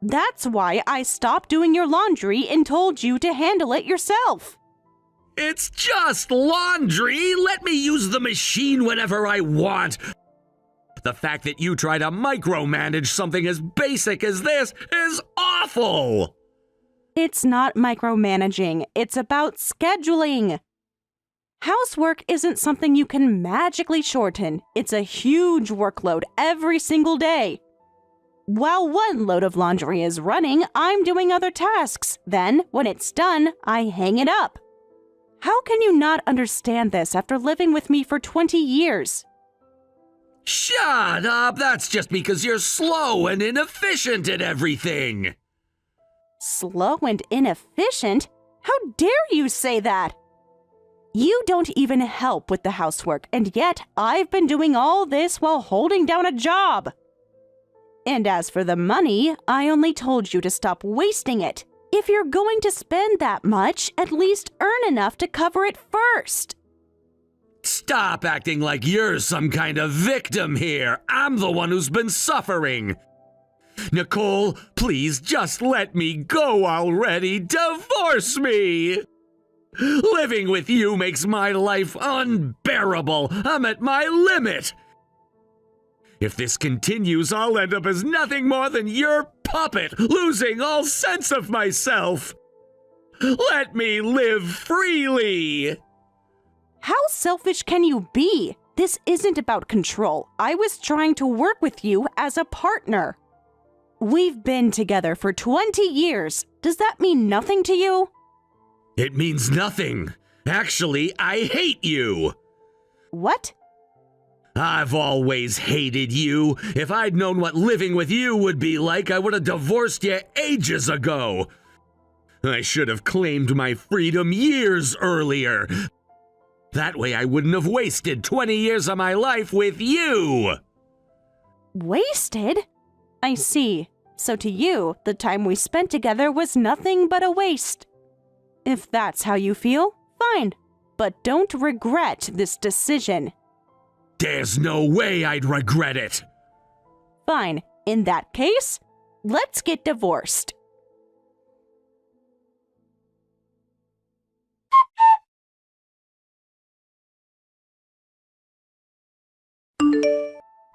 That's why I stopped doing your laundry and told you to handle it yourself.
It's just laundry. Let me use the machine whenever I want. The fact that you try to micromanage something as basic as this is awful.
It's not micromanaging. It's about scheduling. Housework isn't something you can magically shorten. It's a huge workload every single day. While one load of laundry is running, I'm doing other tasks. Then, when it's done, I hang it up. How can you not understand this after living with me for 20 years?
Shut up! That's just because you're slow and inefficient at everything.
Slow and inefficient? How dare you say that? You don't even help with the housework, and yet I've been doing all this while holding down a job. And as for the money, I only told you to stop wasting it. If you're going to spend that much, at least earn enough to cover it first.
Stop acting like you're some kind of victim here. I'm the one who's been suffering. Nicole, please just let me go already. Divorce me. Living with you makes my life unbearable. I'm at my limit. If this continues, I'll end up as nothing more than your puppet, losing all sense of myself. Let me live freely.
How selfish can you be? This isn't about control. I was trying to work with you as a partner. We've been together for 20 years. Does that mean nothing to you?
It means nothing. Actually, I hate you.
What?
I've always hated you. If I'd known what living with you would be like, I would have divorced you ages ago. I should have claimed my freedom years earlier. That way I wouldn't have wasted 20 years of my life with you.
Wasted? I see. So to you, the time we spent together was nothing but a waste. If that's how you feel, fine. But don't regret this decision.
There's no way I'd regret it.
Fine. In that case, let's get divorced.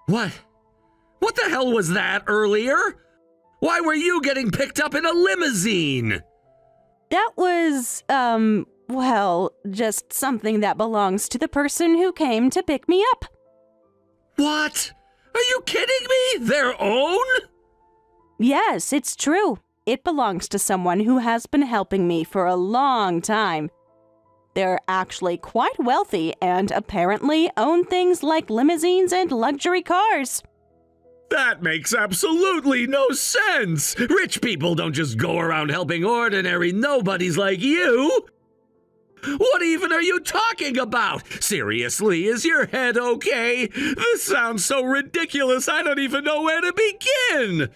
What? What the hell was that earlier? Why were you getting picked up in a limousine?
That was, well, just something that belongs to the person who came to pick me up.
What? Are you kidding me? Their own?
Yes, it's true. It belongs to someone who has been helping me for a long time. They're actually quite wealthy and apparently own things like limousines and luxury cars.
That makes absolutely no sense. Rich people don't just go around helping ordinary nobodies like you. What even are you talking about? Seriously, is your head okay? This sounds so ridiculous, I don't even know where to begin.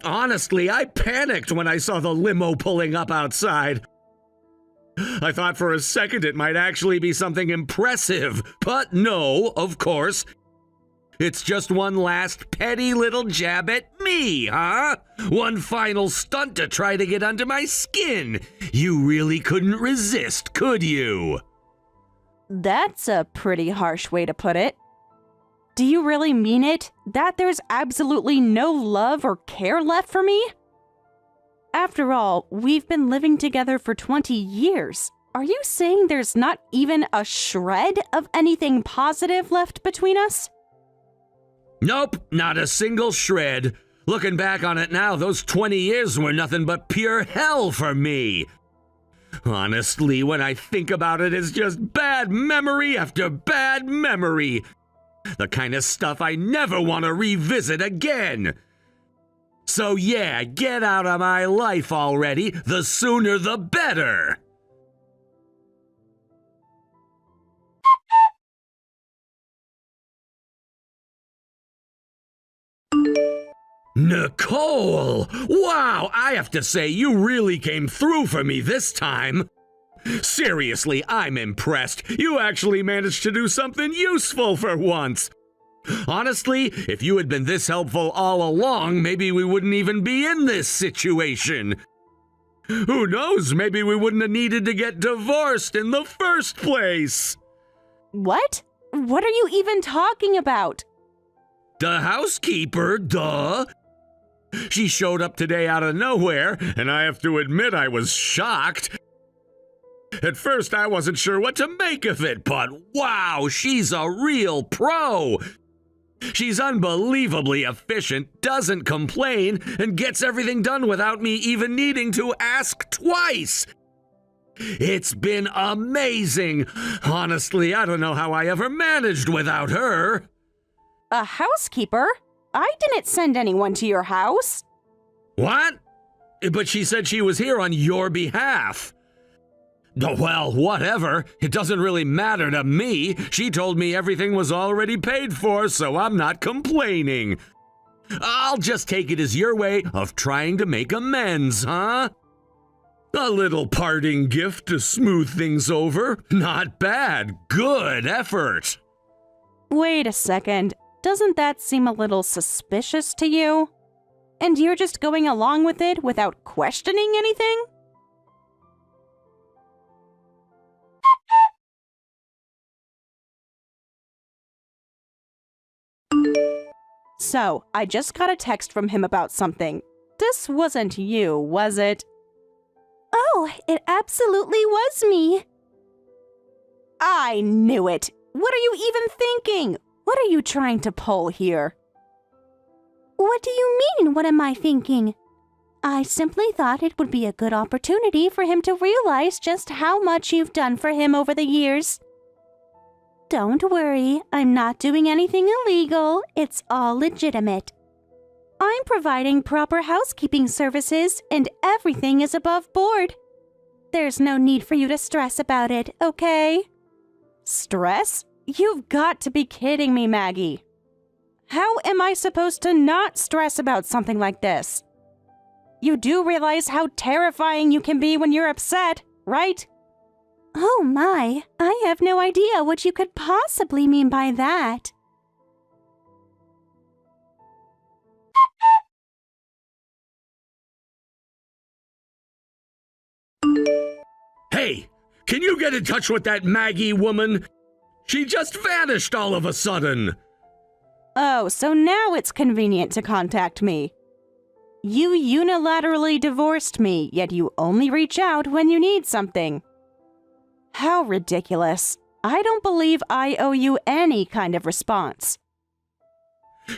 Honestly, I panicked when I saw the limo pulling up outside. I thought for a second it might actually be something impressive, but no, of course. It's just one last petty little jab at me, huh? One final stunt to try to get under my skin. You really couldn't resist, could you?
That's a pretty harsh way to put it. Do you really mean it? That there's absolutely no love or care left for me? After all, we've been living together for 20 years. Are you saying there's not even a shred of anything positive left between us?
Nope, not a single shred. Looking back on it now, those 20 years were nothing but pure hell for me. Honestly, when I think about it, it's just bad memory after bad memory. The kind of stuff I never want to revisit again. So yeah, get out of my life already. The sooner the better. Nicole! Wow, I have to say, you really came through for me this time. Seriously, I'm impressed. You actually managed to do something useful for once. Honestly, if you had been this helpful all along, maybe we wouldn't even be in this situation. Who knows, maybe we wouldn't have needed to get divorced in the first place.
What? What are you even talking about?
The housekeeper, duh. She showed up today out of nowhere, and I have to admit I was shocked. At first, I wasn't sure what to make of it, but wow, she's a real pro. She's unbelievably efficient, doesn't complain, and gets everything done without me even needing to ask twice. It's been amazing. Honestly, I don't know how I ever managed without her.
A housekeeper? I didn't send anyone to your house.
What? But she said she was here on your behalf. Well, whatever. It doesn't really matter to me. She told me everything was already paid for, so I'm not complaining. I'll just take it as your way of trying to make amends, huh? A little parting gift to smooth things over. Not bad. Good effort.
Wait a second. Doesn't that seem a little suspicious to you? And you're just going along with it without questioning anything? So, I just got a text from him about something. This wasn't you, was it? Oh, it absolutely was me. I knew it! What are you even thinking? What are you trying to pull here? What do you mean, what am I thinking? I simply thought it would be a good opportunity for him to realize just how much you've done for him over the years. Don't worry, I'm not doing anything illegal. It's all legitimate. I'm providing proper housekeeping services, and everything is above board. There's no need for you to stress about it, okay? Stress? You've got to be kidding me, Maggie. How am I supposed to not stress about something like this? You do realize how terrifying you can be when you're upset, right? Oh my, I have no idea what you could possibly mean by that.
Hey, can you get in touch with that Maggie woman? She just vanished all of a sudden.
Oh, so now it's convenient to contact me. You unilaterally divorced me, yet you only reach out when you need something. How ridiculous. I don't believe I owe you any kind of response.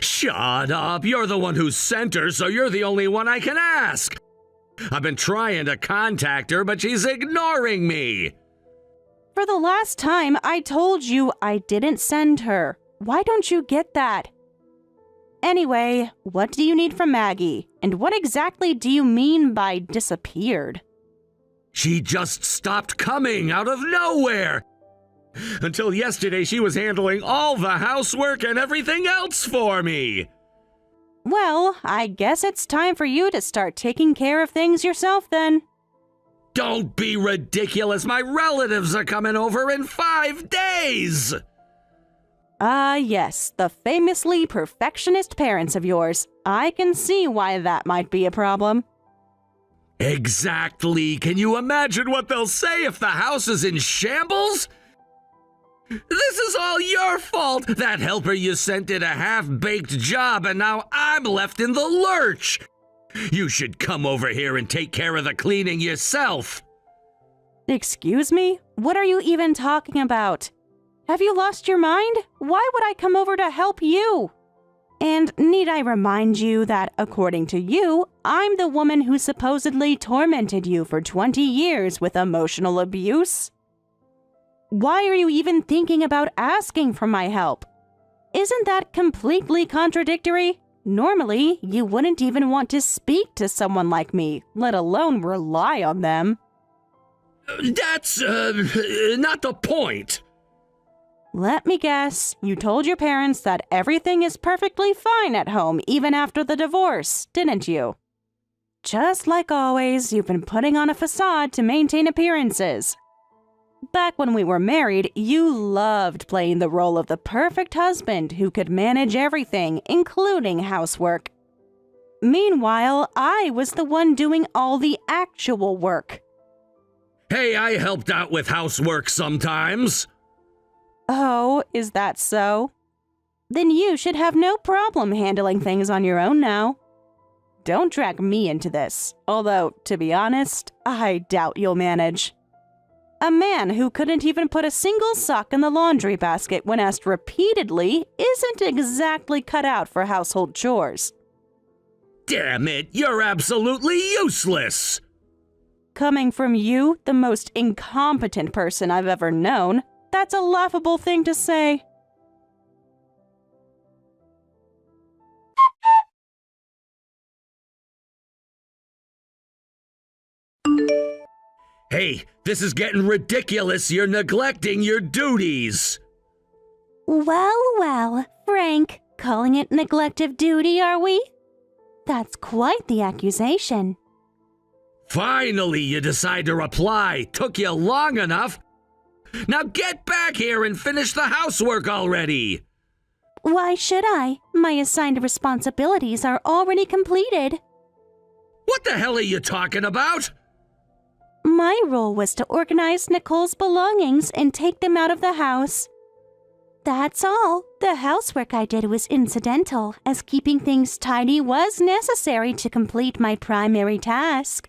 Shut up. You're the one who sent her, so you're the only one I can ask. I've been trying to contact her, but she's ignoring me.
For the last time, I told you I didn't send her. Why don't you get that? Anyway, what do you need from Maggie? And what exactly do you mean by disappeared?
She just stopped coming out of nowhere. Until yesterday, she was handling all the housework and everything else for me.
Well, I guess it's time for you to start taking care of things yourself then.
Don't be ridiculous. My relatives are coming over in 5 days.
Yes, the famously perfectionist parents of yours. I can see why that might be a problem.
Exactly. Can you imagine what they'll say if the house is in shambles? This is all your fault. That helper you sent did a half-baked job, and now I'm left in the lurch. You should come over here and take care of the cleaning yourself.
Excuse me? What are you even talking about? Have you lost your mind? Why would I come over to help you? And need I remind you that, according to you, I'm the woman who supposedly tormented you for 20 years with emotional abuse? Why are you even thinking about asking for my help? Isn't that completely contradictory? Normally, you wouldn't even want to speak to someone like me, let alone rely on them.
That's, not the point.
Let me guess, you told your parents that everything is perfectly fine at home even after the divorce, didn't you? Just like always, you've been putting on a facade to maintain appearances. Back when we were married, you loved playing the role of the perfect husband who could manage everything, including housework. Meanwhile, I was the one doing all the actual work.
Hey, I helped out with housework sometimes.
Oh, is that so? Then you should have no problem handling things on your own now. Don't drag me into this, although, to be honest, I doubt you'll manage. A man who couldn't even put a single sock in the laundry basket when asked repeatedly isn't exactly cut out for household chores.
Damn it, you're absolutely useless!
Coming from you, the most incompetent person I've ever known, that's a laughable thing to say.
Hey, this is getting ridiculous. You're neglecting your duties.
Well, Frank, calling it neglect of duty, are we? That's quite the accusation.
Finally, you decide to reply. Took you long enough. Now get back here and finish the housework already.
Why should I? My assigned responsibilities are already completed.
What the hell are you talking about?
My role was to organize Nicole's belongings and take them out of the house. That's all. The housework I did was incidental, as keeping things tidy was necessary to complete my primary task.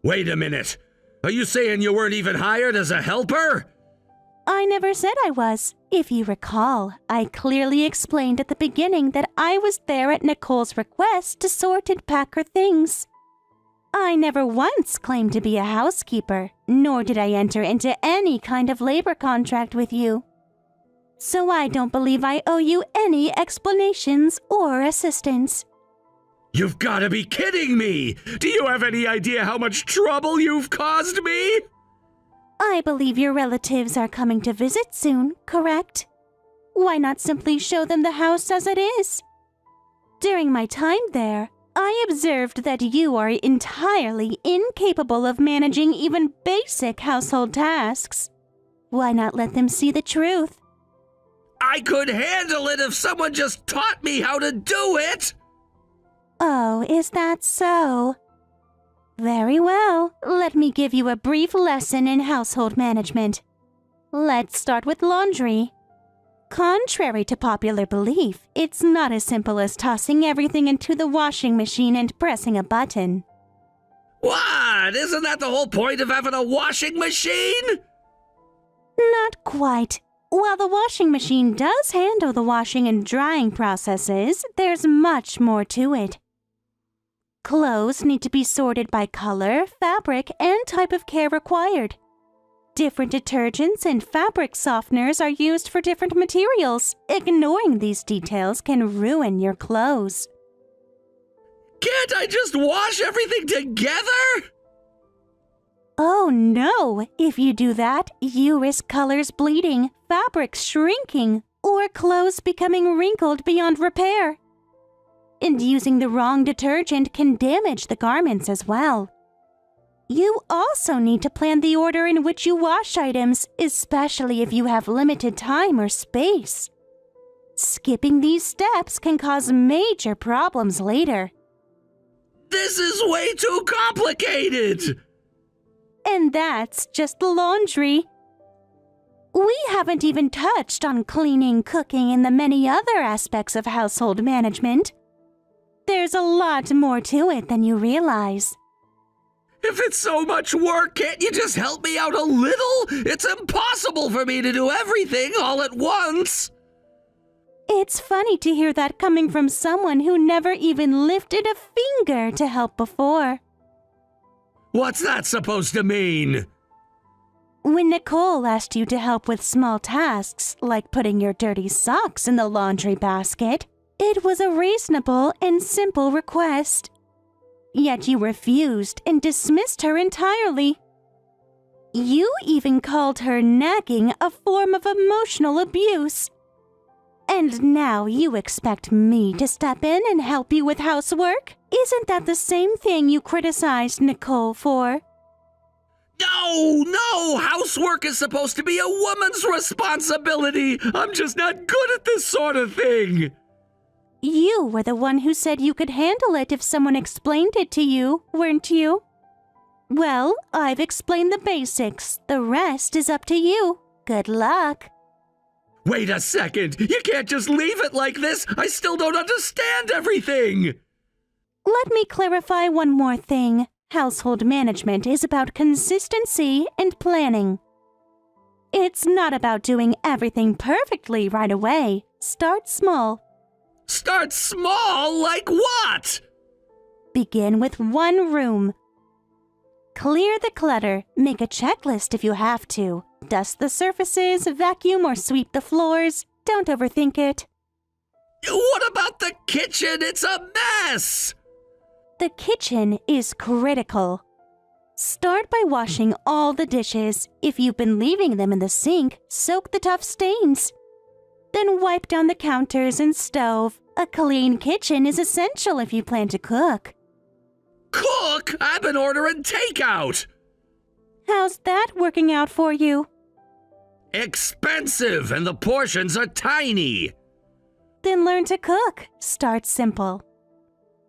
Wait a minute. Are you saying you weren't even hired as a helper?
I never said I was. If you recall, I clearly explained at the beginning that I was there at Nicole's request to sort and pack her things. I never once claimed to be a housekeeper, nor did I enter into any kind of labor contract with you. So I don't believe I owe you any explanations or assistance.
You've got to be kidding me! Do you have any idea how much trouble you've caused me?
I believe your relatives are coming to visit soon, correct? Why not simply show them the house as it is? During my time there, I observed that you are entirely incapable of managing even basic household tasks. Why not let them see the truth?
I could handle it if someone just taught me how to do it!
Oh, is that so? Very well. Let me give you a brief lesson in household management. Let's start with laundry. Contrary to popular belief, it's not as simple as tossing everything into the washing machine and pressing a button.
What? Isn't that the whole point of having a washing machine?
Not quite. While the washing machine does handle the washing and drying processes, there's much more to it. Clothes need to be sorted by color, fabric, and type of care required. Different detergents and fabric softeners are used for different materials. Ignoring these details can ruin your clothes.
Can't I just wash everything together?
Oh no! If you do that, you risk colors bleeding, fabrics shrinking, or clothes becoming wrinkled beyond repair. And using the wrong detergent can damage the garments as well. You also need to plan the order in which you wash items, especially if you have limited time or space. Skipping these steps can cause major problems later.
This is way too complicated!
And that's just the laundry. We haven't even touched on cleaning, cooking, and the many other aspects of household management. There's a lot more to it than you realize.
If it's so much work, can't you just help me out a little? It's impossible for me to do everything all at once.
It's funny to hear that coming from someone who never even lifted a finger to help before.
What's that supposed to mean?
When Nicole asked you to help with small tasks, like putting your dirty socks in the laundry basket, it was a reasonable and simple request. Yet you refused and dismissed her entirely. You even called her nagging a form of emotional abuse. And now you expect me to step in and help you with housework? Isn't that the same thing you criticized Nicole for?
No! Housework is supposed to be a woman's responsibility! I'm just not good at this sort of thing!
You were the one who said you could handle it if someone explained it to you, weren't you? Well, I've explained the basics. The rest is up to you. Good luck.
Wait a second! You can't just leave it like this! I still don't understand everything!
Let me clarify one more thing. Household management is about consistency and planning. It's not about doing everything perfectly right away. Start small.
Start small? Like what?
Begin with one room. Clear the clutter. Make a checklist if you have to. Dust the surfaces, vacuum or sweep the floors. Don't overthink it.
What about the kitchen? It's a mess!
The kitchen is critical. Start by washing all the dishes. If you've been leaving them in the sink, soak the tough stains. Then wipe down the counters and stove. A clean kitchen is essential if you plan to cook.
Cook? I've been ordering takeout!
How's that working out for you?
Expensive, and the portions are tiny.
Then learn to cook. Start simple.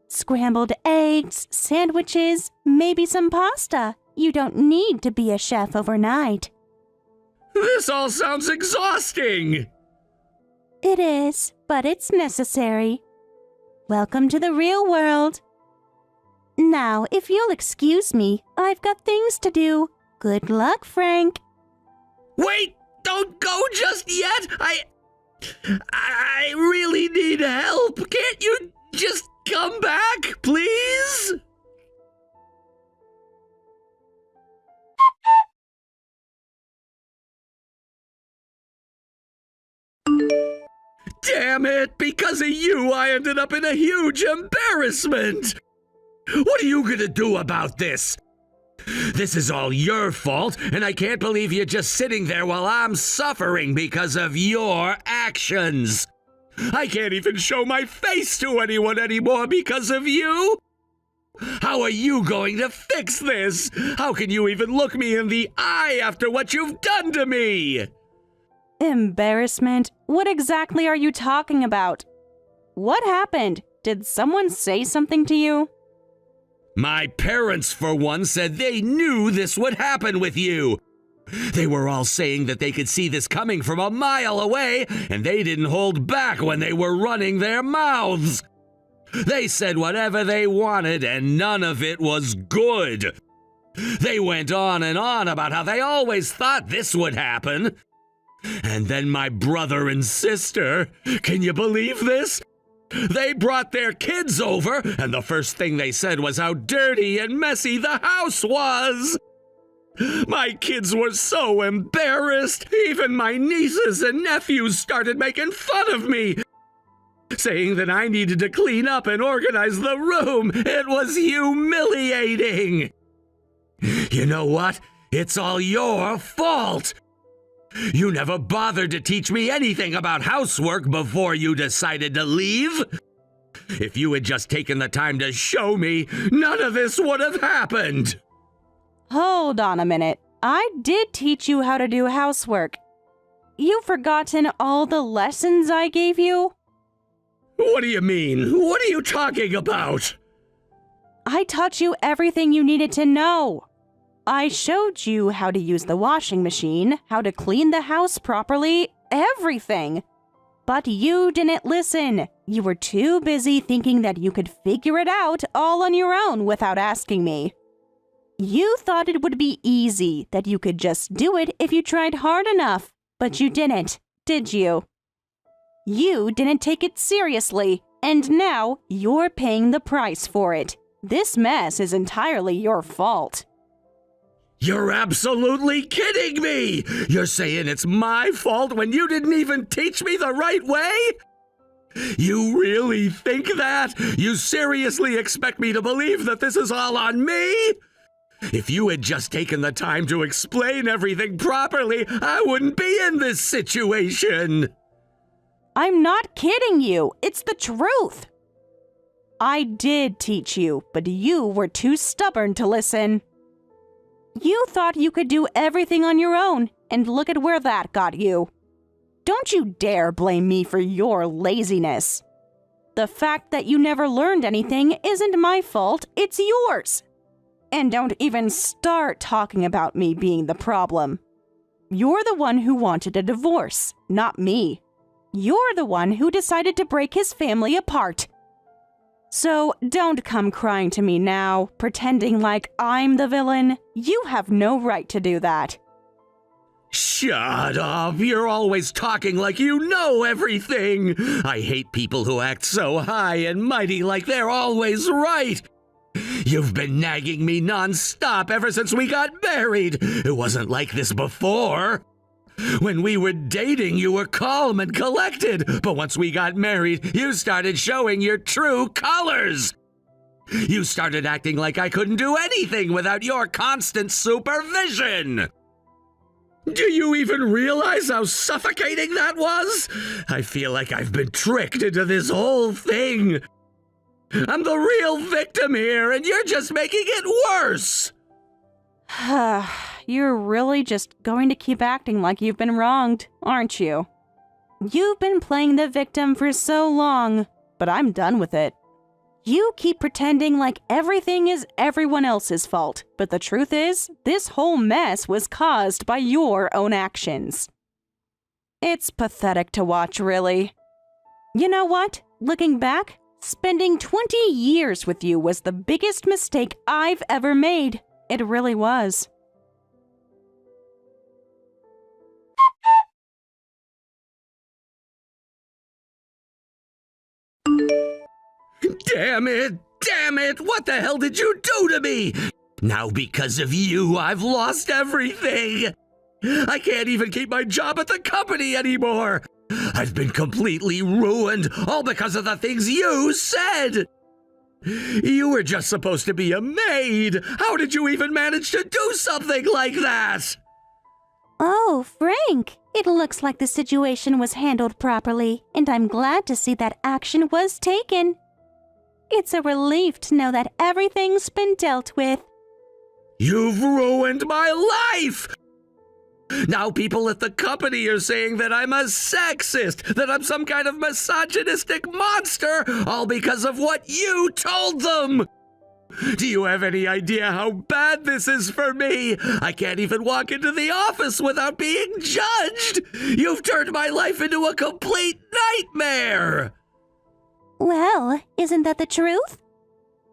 Scrambled eggs, sandwiches, maybe some pasta. You don't need to be a chef overnight.
This all sounds exhausting!
It is, but it's necessary. Welcome to the real world. Now, if you'll excuse me, I've got things to do. Good luck, Frank.
Wait! Don't go just yet. I really need help. Can't you just come back, please? Damn it! Because of you, I ended up in a huge embarrassment! What are you gonna do about this? This is all your fault, and I can't believe you're just sitting there while I'm suffering because of your actions. I can't even show my face to anyone anymore because of you. How are you going to fix this? How can you even look me in the eye after what you've done to me?
Embarrassment? What exactly are you talking about? What happened? Did someone say something to you?
My parents, for one, said they knew this would happen with you. They were all saying that they could see this coming from a mile away, and they didn't hold back when they were running their mouths. They said whatever they wanted, and none of it was good. They went on and on about how they always thought this would happen. And then my brother and sister, can you believe this? They brought their kids over, and the first thing they said was how dirty and messy the house was. My kids were so embarrassed. Even my nieces and nephews started making fun of me, saying that I needed to clean up and organize the room. It was humiliating. You know what? It's all your fault. You never bothered to teach me anything about housework before you decided to leave. If you had just taken the time to show me, none of this would have happened.
Hold on a minute. I did teach you how to do housework. You've forgotten all the lessons I gave you?
What do you mean? What are you talking about?
I taught you everything you needed to know. I showed you how to use the washing machine, how to clean the house properly, everything. But you didn't listen. You were too busy thinking that you could figure it out all on your own without asking me. You thought it would be easy, that you could just do it if you tried hard enough. But you didn't, did you? You didn't take it seriously, and now you're paying the price for it. This mess is entirely your fault.
You're absolutely kidding me! You're saying it's my fault when you didn't even teach me the right way? You really think that? You seriously expect me to believe that this is all on me? If you had just taken the time to explain everything properly, I wouldn't be in this situation.
I'm not kidding you. It's the truth. I did teach you, but you were too stubborn to listen. You thought you could do everything on your own, and look at where that got you. Don't you dare blame me for your laziness. The fact that you never learned anything isn't my fault, it's yours. And don't even start talking about me being the problem. You're the one who wanted a divorce, not me. You're the one who decided to break his family apart. So don't come crying to me now, pretending like I'm the villain. You have no right to do that.
Shut up! You're always talking like you know everything! I hate people who act so high and mighty like they're always right! You've been nagging me non-stop ever since we got married! It wasn't like this before! When we were dating, you were calm and collected, but once we got married, you started showing your true colors! You started acting like I couldn't do anything without your constant supervision! Do you even realize how suffocating that was? I feel like I've been tricked into this whole thing. I'm the real victim here, and you're just making it worse!
You're really just going to keep acting like you've been wronged, aren't you? You've been playing the victim for so long, but I'm done with it. You keep pretending like everything is everyone else's fault, but the truth is, this whole mess was caused by your own actions. It's pathetic to watch, really. You know what? Looking back, spending 20 years with you was the biggest mistake I've ever made. It really was.
Damn it! Damn it! What the hell did you do to me? Now because of you, I've lost everything. I can't even keep my job at the company anymore. I've been completely ruined, all because of the things you said. You were just supposed to be a maid. How did you even manage to do something like that?
Oh, Frank, it looks like the situation was handled properly, and I'm glad to see that action was taken. It's a relief to know that everything's been dealt with.
You've ruined my life! Now people at the company are saying that I'm a sexist, that I'm some kind of misogynistic monster, all because of what you told them! Do you have any idea how bad this is for me? I can't even walk into the office without being judged! You've turned my life into a complete nightmare!
Well, isn't that the truth?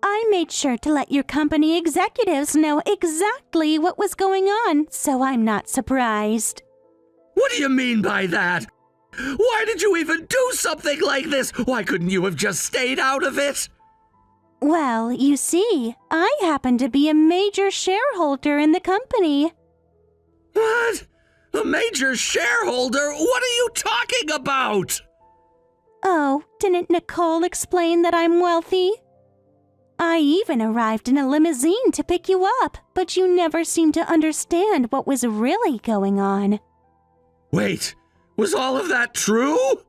I made sure to let your company executives know exactly what was going on, so I'm not surprised.
What do you mean by that? Why did you even do something like this? Why couldn't you have just stayed out of it?
Well, you see, I happen to be a major shareholder in the company.
What? A major shareholder? What are you talking about?
Oh, didn't Nicole explain that I'm wealthy? I even arrived in a limousine to pick you up, but you never seemed to understand what was really going on.
Wait, was all of that true?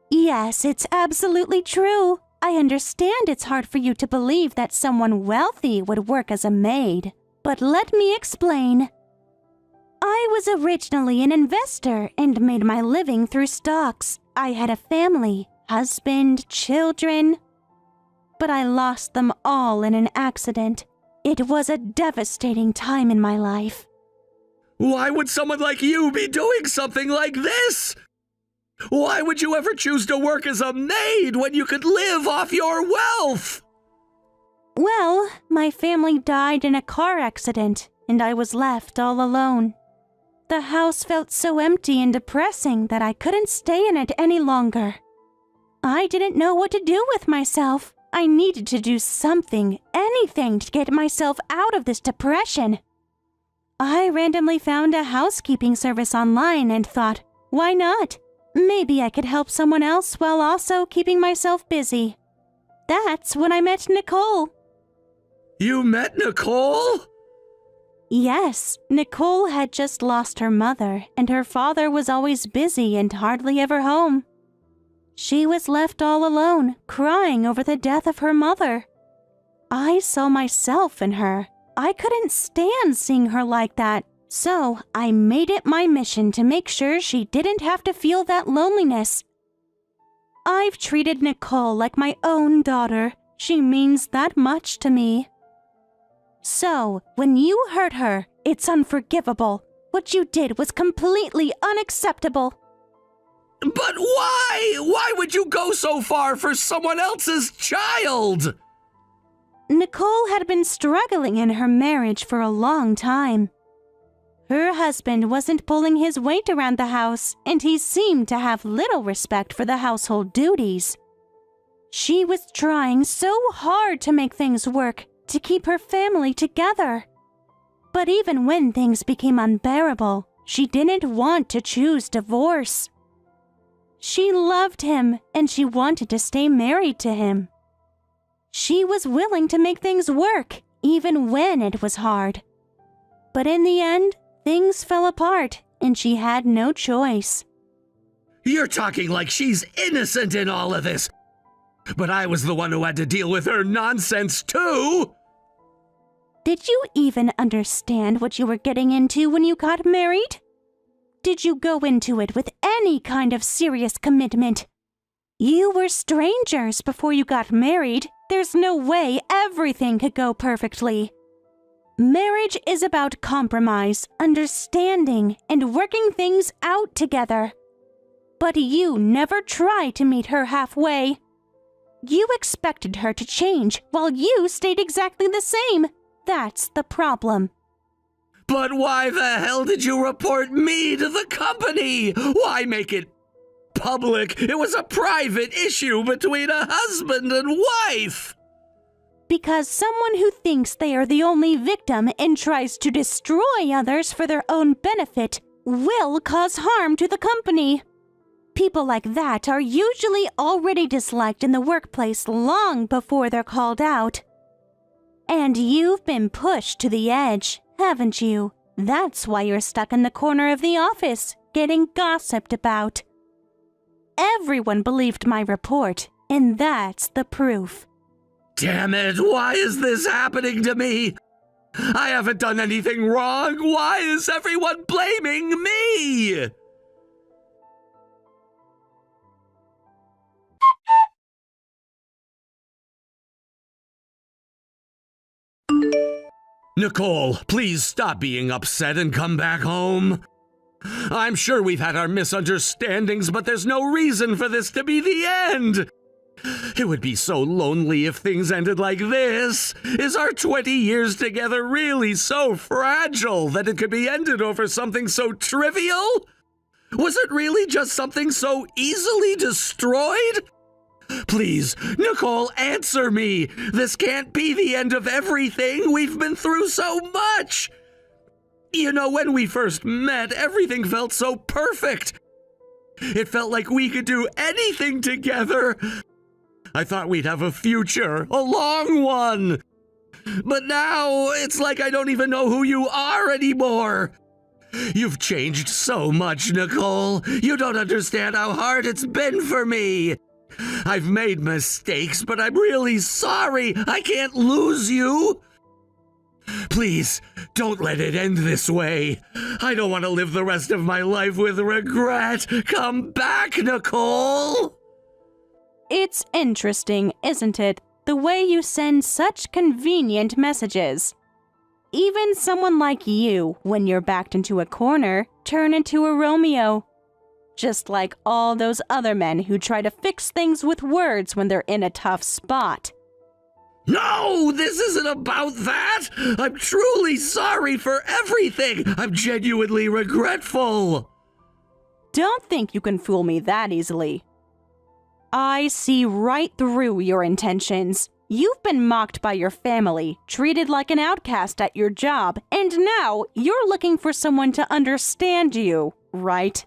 Yes, it's absolutely true. I understand it's hard for you to believe that someone wealthy would work as a maid, but let me explain. I was originally an investor and made my living through stocks. I had a family, husband, children, but I lost them all in an accident. It was a devastating time in my life.
Why would someone like you be doing something like this? Why would you ever choose to work as a maid when you could live off your wealth?
Well, my family died in a car accident, and I was left all alone. The house felt so empty and depressing that I couldn't stay in it any longer. I didn't know what to do with myself. I needed to do something, anything to get myself out of this depression. I randomly found a housekeeping service online and thought, why not? Maybe I could help someone else while also keeping myself busy. That's when I met Nicole.
You met Nicole?
Yes, Nicole had just lost her mother, and her father was always busy and hardly ever home. She was left all alone, crying over the death of her mother. I saw myself in her. I couldn't stand seeing her like that, so I made it my mission to make sure she didn't have to feel that loneliness. I've treated Nicole like my own daughter. She means that much to me. So, when you hurt her, it's unforgivable. What you did was completely unacceptable.
But why? Why would you go so far for someone else's child?
Nicole had been struggling in her marriage for a long time. Her husband wasn't pulling his weight around the house, and he seemed to have little respect for the household duties. She was trying so hard to make things work, to keep her family together. But even when things became unbearable, she didn't want to choose divorce. She loved him, and she wanted to stay married to him. She was willing to make things work, even when it was hard. But in the end, things fell apart, and she had no choice.
You're talking like she's innocent in all of this. But I was the one who had to deal with her nonsense, too.
Did you even understand what you were getting into when you got married? Did you go into it with any kind of serious commitment? You were strangers before you got married. There's no way everything could go perfectly. Marriage is about compromise, understanding, and working things out together. But you never tried to meet her halfway. You expected her to change while you stayed exactly the same. That's the problem.
But why the hell did you report me to the company? Why make it public. It was a private issue between a husband and wife.
Because someone who thinks they are the only victim and tries to destroy others for their own benefit will cause harm to the company. People like that are usually already disliked in the workplace long before they're called out. And you've been pushed to the edge, haven't you? That's why you're stuck in the corner of the office, getting gossiped about. Everyone believed my report, and that's the proof.
Damn it, why is this happening to me? I haven't done anything wrong. Why is everyone blaming me? Nicole, please stop being upset and come back home. I'm sure we've had our misunderstandings, but there's no reason for this to be the end. It would be so lonely if things ended like this. Is our 20 years together really so fragile that it could be ended over something so trivial? Was it really just something so easily destroyed? Please, Nicole, answer me. This can't be the end of everything. We've been through so much. You know, when we first met, everything felt so perfect. It felt like we could do anything together. I thought we'd have a future, a long one. But now, it's like I don't even know who you are anymore. You've changed so much, Nicole. You don't understand how hard it's been for me. I've made mistakes, but I'm really sorry. I can't lose you. Please, don't let it end this way. I don't want to live the rest of my life with regret. Come back, Nicole.
It's interesting, isn't it? The way you send such convenient messages. Even someone like you, when you're backed into a corner, turn into a Romeo. Just like all those other men who try to fix things with words when they're in a tough spot.
No, this isn't about that. I'm truly sorry for everything. I'm genuinely regretful.
Don't think you can fool me that easily. I see right through your intentions. You've been mocked by your family, treated like an outcast at your job, and now you're looking for someone to understand you, right?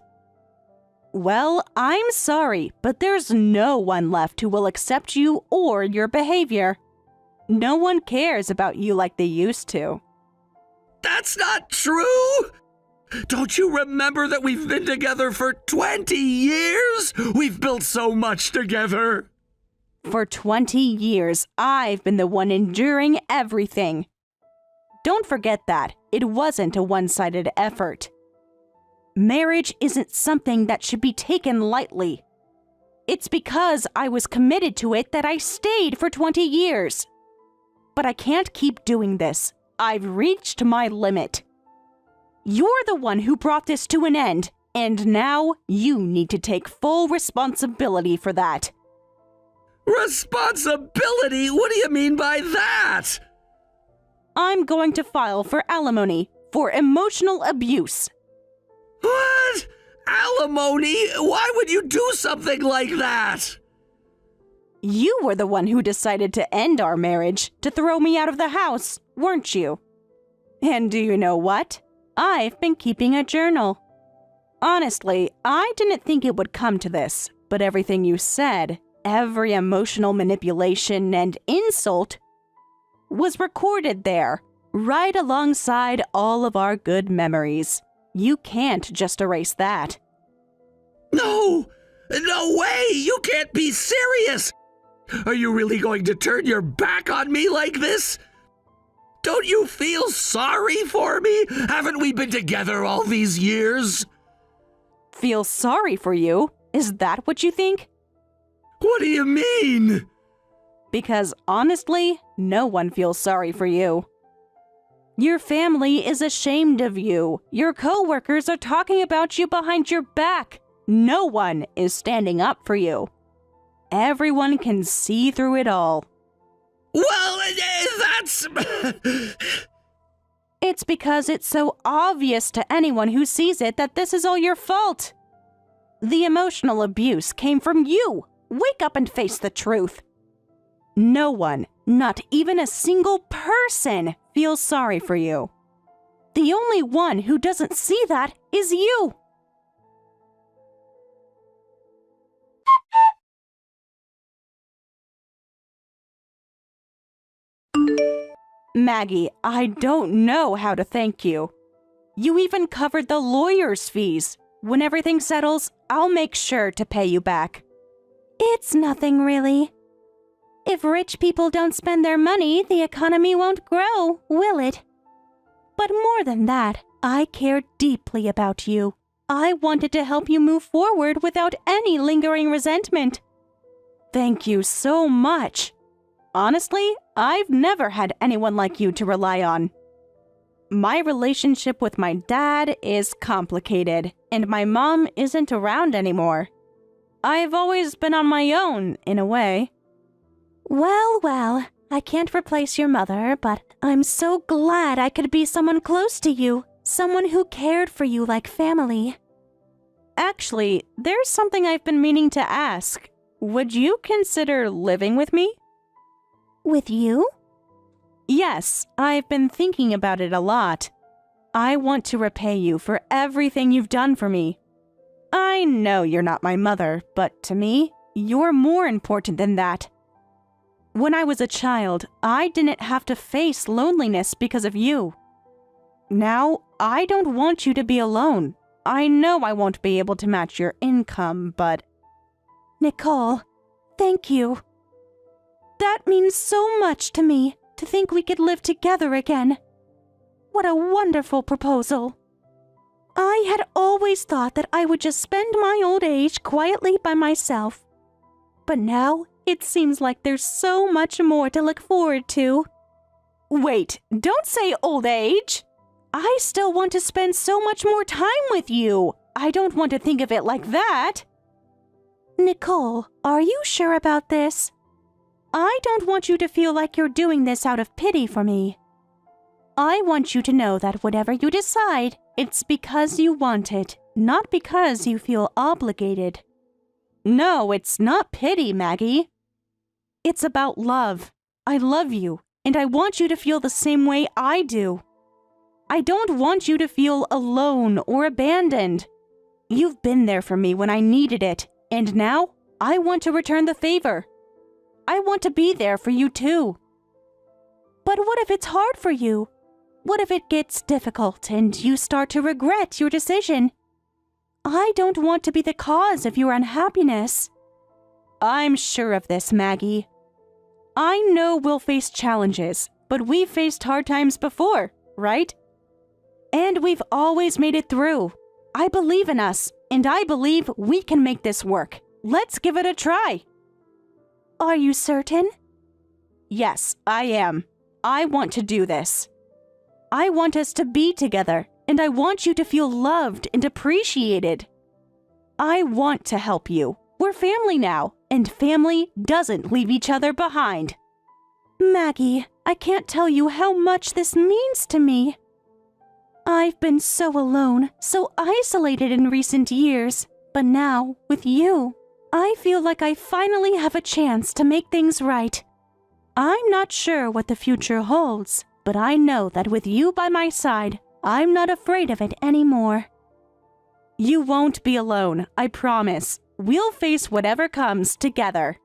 Well, I'm sorry, but there's no one left who will accept you or your behavior. No one cares about you like they used to.
That's not true! Don't you remember that we've been together for 20 years? We've built so much together.
For 20 years, I've been the one enduring everything. Don't forget that. It wasn't a one-sided effort. Marriage isn't something that should be taken lightly. It's because I was committed to it that I stayed for 20 years. But I can't keep doing this. I've reached my limit. You're the one who brought this to an end, and now you need to take full responsibility for that.
Responsibility? What do you mean by that?
I'm going to file for alimony for emotional abuse.
What? Alimony? Why would you do something like that?
You were the one who decided to end our marriage, to throw me out of the house, weren't you? And do you know what? I've been keeping a journal. Honestly, I didn't think it would come to this, but everything you said, every emotional manipulation and insult, was recorded there, right alongside all of our good memories. You can't just erase that.
No! No way! You can't be serious! Are you really going to turn your back on me like this? Don't you feel sorry for me? Haven't we been together all these years?
Feel sorry for you? Is that what you think?
What do you mean?
Because honestly, no one feels sorry for you. Your family is ashamed of you. Your coworkers are talking about you behind your back. No one is standing up for you. Everyone can see through it all.
Well, that's...
It's because it's so obvious to anyone who sees it that this is all your fault. The emotional abuse came from you. Wake up and face the truth. No one, not even a single person, feels sorry for you. The only one who doesn't see that is you. Maggie, I don't know how to thank you. You even covered the lawyer's fees. When everything settles, I'll make sure to pay you back. It's nothing really. If rich people don't spend their money, the economy won't grow, will it? But more than that, I care deeply about you. I wanted to help you move forward without any lingering resentment. Thank you so much. Honestly, I've never had anyone like you to rely on. My relationship with my dad is complicated, and my mom isn't around anymore. I've always been on my own, in a way. Well, I can't replace your mother, but I'm so glad I could be someone close to you, someone who cared for you like family. Actually, there's something I've been meaning to ask. Would you consider living with me? With you? Yes, I've been thinking about it a lot. I want to repay you for everything you've done for me. I know you're not my mother, but to me, you're more important than that. When I was a child, I didn't have to face loneliness because of you. Now, I don't want you to be alone. I know I won't be able to match your income, but... Nicole, thank you. That means so much to me, to think we could live together again. What a wonderful proposal. I had always thought that I would just spend my old age quietly by myself. But now, it seems like there's so much more to look forward to. Wait, don't say old age. I still want to spend so much more time with you. I don't want to think of it like that. Nicole, are you sure about this? I don't want you to feel like you're doing this out of pity for me. I want you to know that whatever you decide, it's because you want it, not because you feel obligated. No, it's not pity, Maggie. It's about love. I love you, and I want you to feel the same way I do. I don't want you to feel alone or abandoned. You've been there for me when I needed it, and now I want to return the favor. I want to be there for you too. But what if it's hard for you? What if it gets difficult and you start to regret your decision? I don't want to be the cause of your unhappiness. I'm sure of this, Maggie. I know we'll face challenges, but we've faced hard times before, right? And we've always made it through. I believe in us, and I believe we can make this work. Let's give it a try. Are you certain? Yes, I am. I want to do this. I want us to be together, and I want you to feel loved and appreciated. I want to help you. We're family now, and family doesn't leave each other behind. Maggie, I can't tell you how much this means to me. I've been so alone, so isolated in recent years, but now, with you, I feel like I finally have a chance to make things right. I'm not sure what the future holds, but I know that with you by my side, I'm not afraid of it anymore. You won't be alone, I promise. We'll face whatever comes together.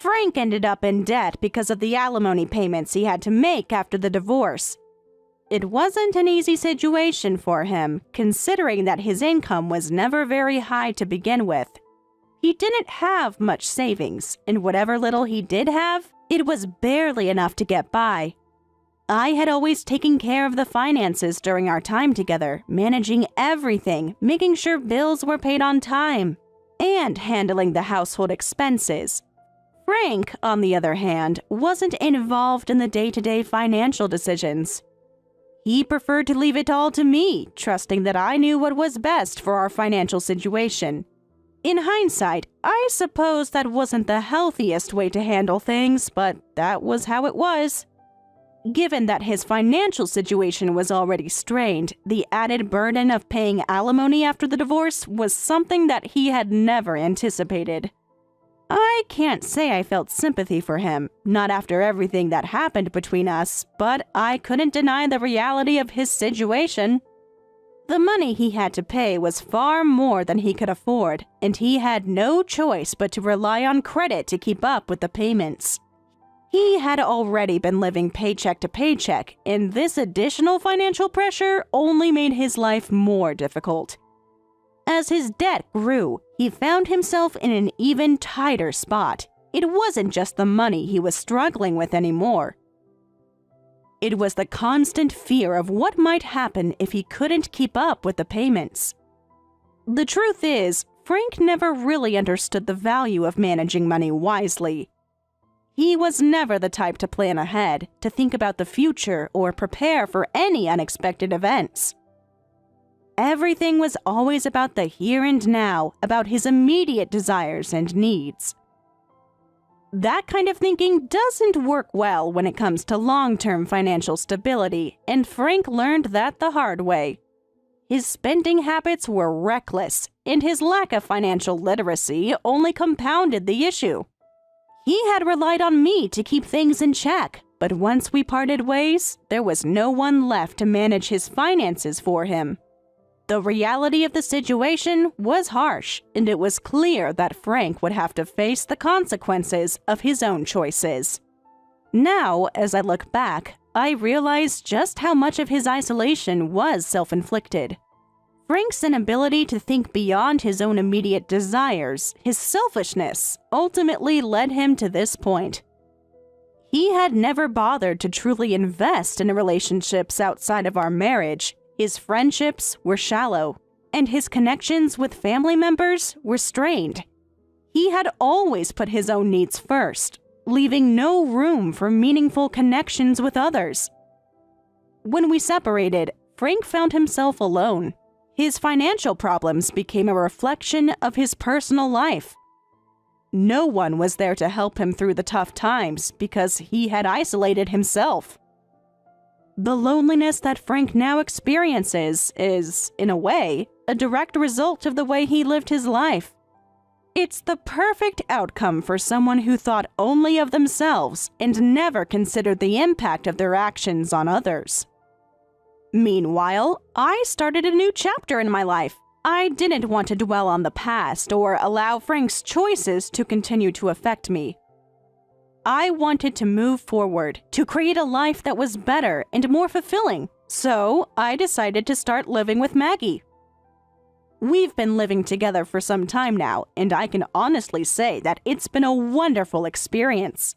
Frank ended up in debt because of the alimony payments he had to make after the divorce. It wasn't an easy situation for him, considering that his income was never very high to begin with. He didn't have much savings, and whatever little he did have, it was barely enough to get by. I had always taken care of the finances during our time together, managing everything, making sure bills were paid on time, and handling the household expenses. Frank, on the other hand, wasn't involved in the day-to-day financial decisions. He preferred to leave it all to me, trusting that I knew what was best for our financial situation. In hindsight, I suppose that wasn't the healthiest way to handle things, but that was how it was. Given that his financial situation was already strained, the added burden of paying alimony after the divorce was something that he had never anticipated. I can't say I felt sympathy for him, not after everything that happened between us, but I couldn't deny the reality of his situation. The money he had to pay was far more than he could afford, and he had no choice but to rely on credit to keep up with the payments. He had already been living paycheck to paycheck, and this additional financial pressure only made his life more difficult. As his debt grew, he found himself in an even tighter spot. It wasn't just the money he was struggling with anymore. It was the constant fear of what might happen if he couldn't keep up with the payments. The truth is, Frank never really understood the value of managing money wisely. He was never the type to plan ahead, to think about the future, or prepare for any unexpected events. Everything was always about the here and now, about his immediate desires and needs. That kind of thinking doesn't work well when it comes to long-term financial stability, and Frank learned that the hard way. His spending habits were reckless, and his lack of financial literacy only compounded the issue. He had relied on me to keep things in check, but once we parted ways, there was no one left to manage his finances for him. The reality of the situation was harsh, and it was clear that Frank would have to face the consequences of his own choices. Now, as I look back, I realize just how much of his isolation was self-inflicted. Frank's inability to think beyond his own immediate desires, his selfishness, ultimately led him to this point. He had never bothered to truly invest in relationships outside of our marriage. His friendships were shallow, and his connections with family members were strained. He had always put his own needs first, leaving no room for meaningful connections with others. When we separated, Frank found himself alone. His financial problems became a reflection of his personal life. No one was there to help him through the tough times because he had isolated himself. The loneliness that Frank now experiences is, in a way, a direct result of the way he lived his life. It's the perfect outcome for someone who thought only of themselves and never considered the impact of their actions on others. Meanwhile, I started a new chapter in my life. I didn't want to dwell on the past or allow Frank's choices to continue to affect me. I wanted to move forward, to create a life that was better and more fulfilling, so I decided to start living with Maggie. We've been living together for some time now, and I can honestly say that it's been a wonderful experience.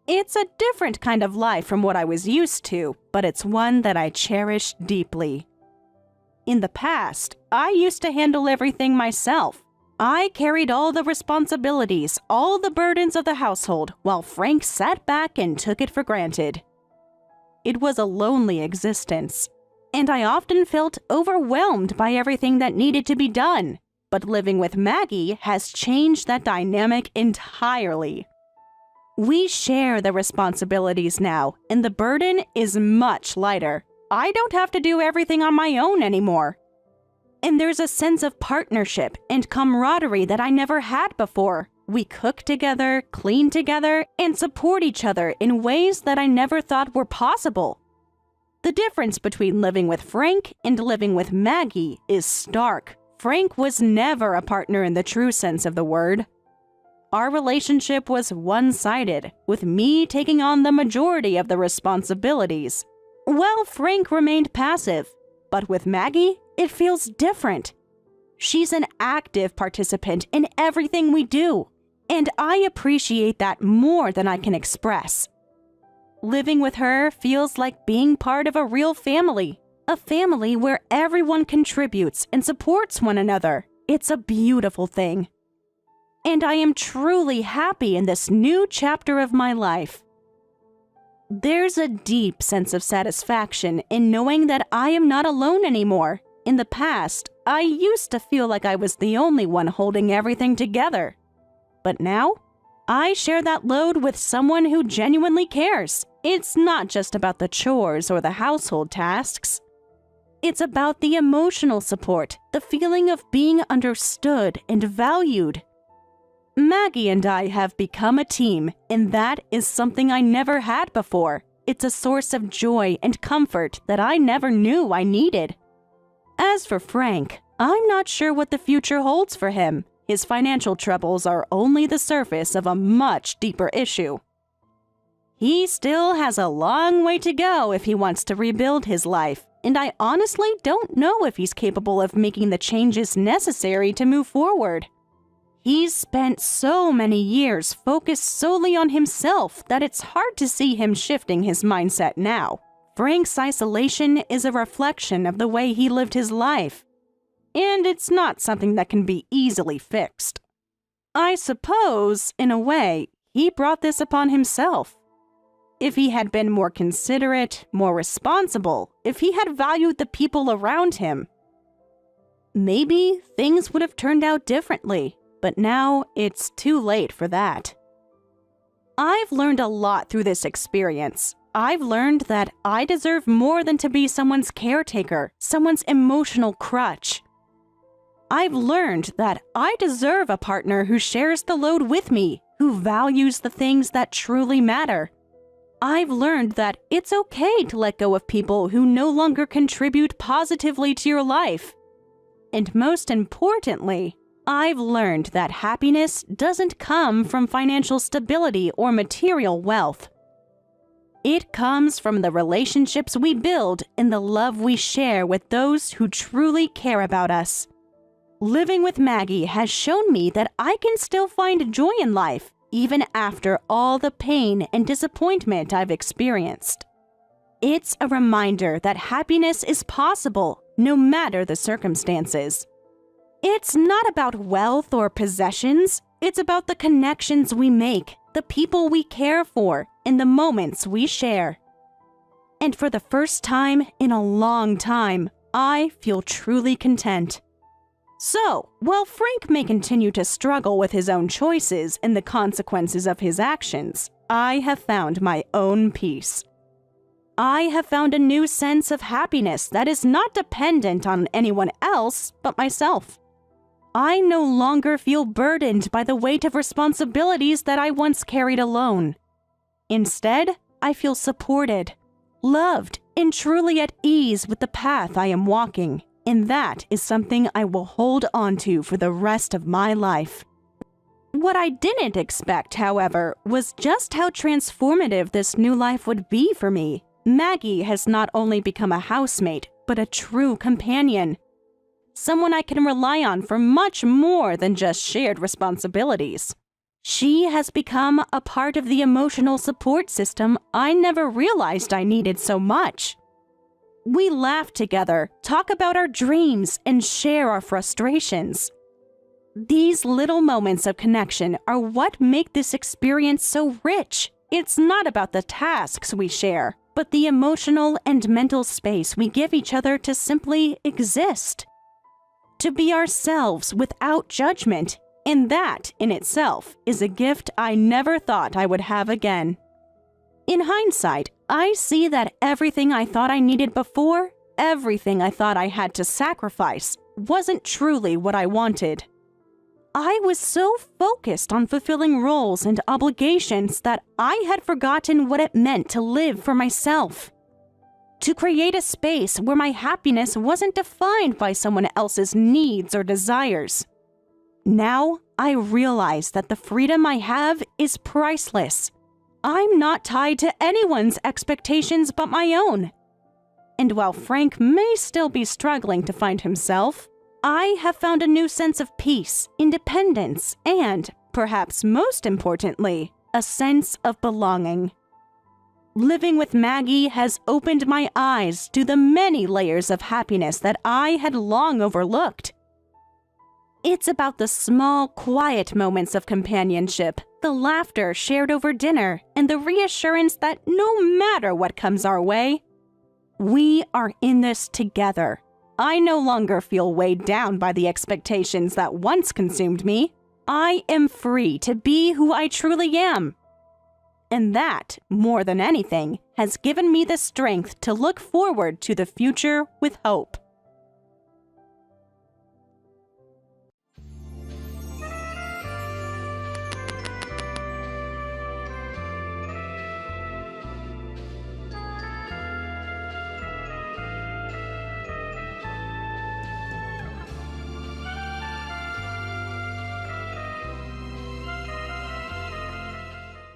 It's a different kind of life from what I was used to, but it's one that I cherish deeply. In the past, I used to handle everything myself. I carried all the responsibilities, all the burdens of the household, while Frank sat back and took it for granted. It was a lonely existence, and I often felt overwhelmed by everything that needed to be done. But living with Maggie has changed that dynamic entirely. We share the responsibilities now, and the burden is much lighter. I don't have to do everything on my own anymore. And there's a sense of partnership and camaraderie that I never had before. We cook together, clean together, and support each other in ways that I never thought were possible. The difference between living with Frank and living with Maggie is stark. Frank was never a partner in the true sense of the word. Our relationship was one-sided, with me taking on the majority of the responsibilities, while Frank remained passive. But with Maggie, it feels different. She's an active participant in everything we do, and I appreciate that more than I can express. Living with her feels like being part of a real family, a family where everyone contributes and supports one another. It's a beautiful thing. And I am truly happy in this new chapter of my life. There's a deep sense of satisfaction in knowing that I am not alone anymore. In the past, I used to feel like I was the only one holding everything together. But now, I share that load with someone who genuinely cares. It's not just about the chores or the household tasks. It's about the emotional support, the feeling of being understood and valued. Maggie and I have become a team, and that is something I never had before. It's a source of joy and comfort that I never knew I needed. As for Frank, I'm not sure what the future holds for him. His financial troubles are only the surface of a much deeper issue. He still has a long way to go if he wants to rebuild his life, and I honestly don't know if he's capable of making the changes necessary to move forward. He's spent so many years focused solely on himself that it's hard to see him shifting his mindset now. Frank's isolation is a reflection of the way he lived his life, and it's not something that can be easily fixed. I suppose, in a way, he brought this upon himself. If he had been more considerate, more responsible, if he had valued the people around him, maybe things would have turned out differently, but now it's too late for that. I've learned a lot through this experience. I've learned that I deserve more than to be someone's caretaker, someone's emotional crutch. I've learned that I deserve a partner who shares the load with me, who values the things that truly matter. I've learned that it's okay to let go of people who no longer contribute positively to your life. And most importantly, I've learned that happiness doesn't come from financial stability or material wealth. It comes from the relationships we build and the love we share with those who truly care about us. Living with Maggie has shown me that I can still find joy in life, even after all the pain and disappointment I've experienced. It's a reminder that happiness is possible, no matter the circumstances. It's not about wealth or possessions. It's about the connections we make, the people we care for, and the moments we share. And for the first time in a long time, I feel truly content. So, while Frank may continue to struggle with his own choices and the consequences of his actions, I have found my own peace. I have found a new sense of happiness that is not dependent on anyone else but myself. I no longer feel burdened by the weight of responsibilities that I once carried alone. Instead, I feel supported, loved, and truly at ease with the path I am walking. And that is something I will hold on to for the rest of my life. What I didn't expect, however, was just how transformative this new life would be for me. Maggie has not only become a housemate, but a true companion. Someone I can rely on for much more than just shared responsibilities. She has become a part of the emotional support system I never realized I needed so much. We laugh together, talk about our dreams, and share our frustrations. These little moments of connection are what make this experience so rich. It's not about the tasks we share, but the emotional and mental space we give each other to simply exist. To be ourselves without judgment, and that, in itself, is a gift I never thought I would have again. In hindsight, I see that everything I thought I needed before, everything I thought I had to sacrifice, wasn't truly what I wanted. I was so focused on fulfilling roles and obligations that I had forgotten what it meant to live for myself. To create a space where my happiness wasn't defined by someone else's needs or desires. Now, I realize that the freedom I have is priceless. I'm not tied to anyone's expectations but my own. And while Frank may still be struggling to find himself, I have found a new sense of peace, independence, and, perhaps most importantly, a sense of belonging. Living with Maggie has opened my eyes to the many layers of happiness that I had long overlooked. It's about the small, quiet moments of companionship, the laughter shared over dinner, and the reassurance that no matter what comes our way, we are in this together. I no longer feel weighed down by the expectations that once consumed me. I am free to be who I truly am. And that, more than anything, has given me the strength to look forward to the future with hope.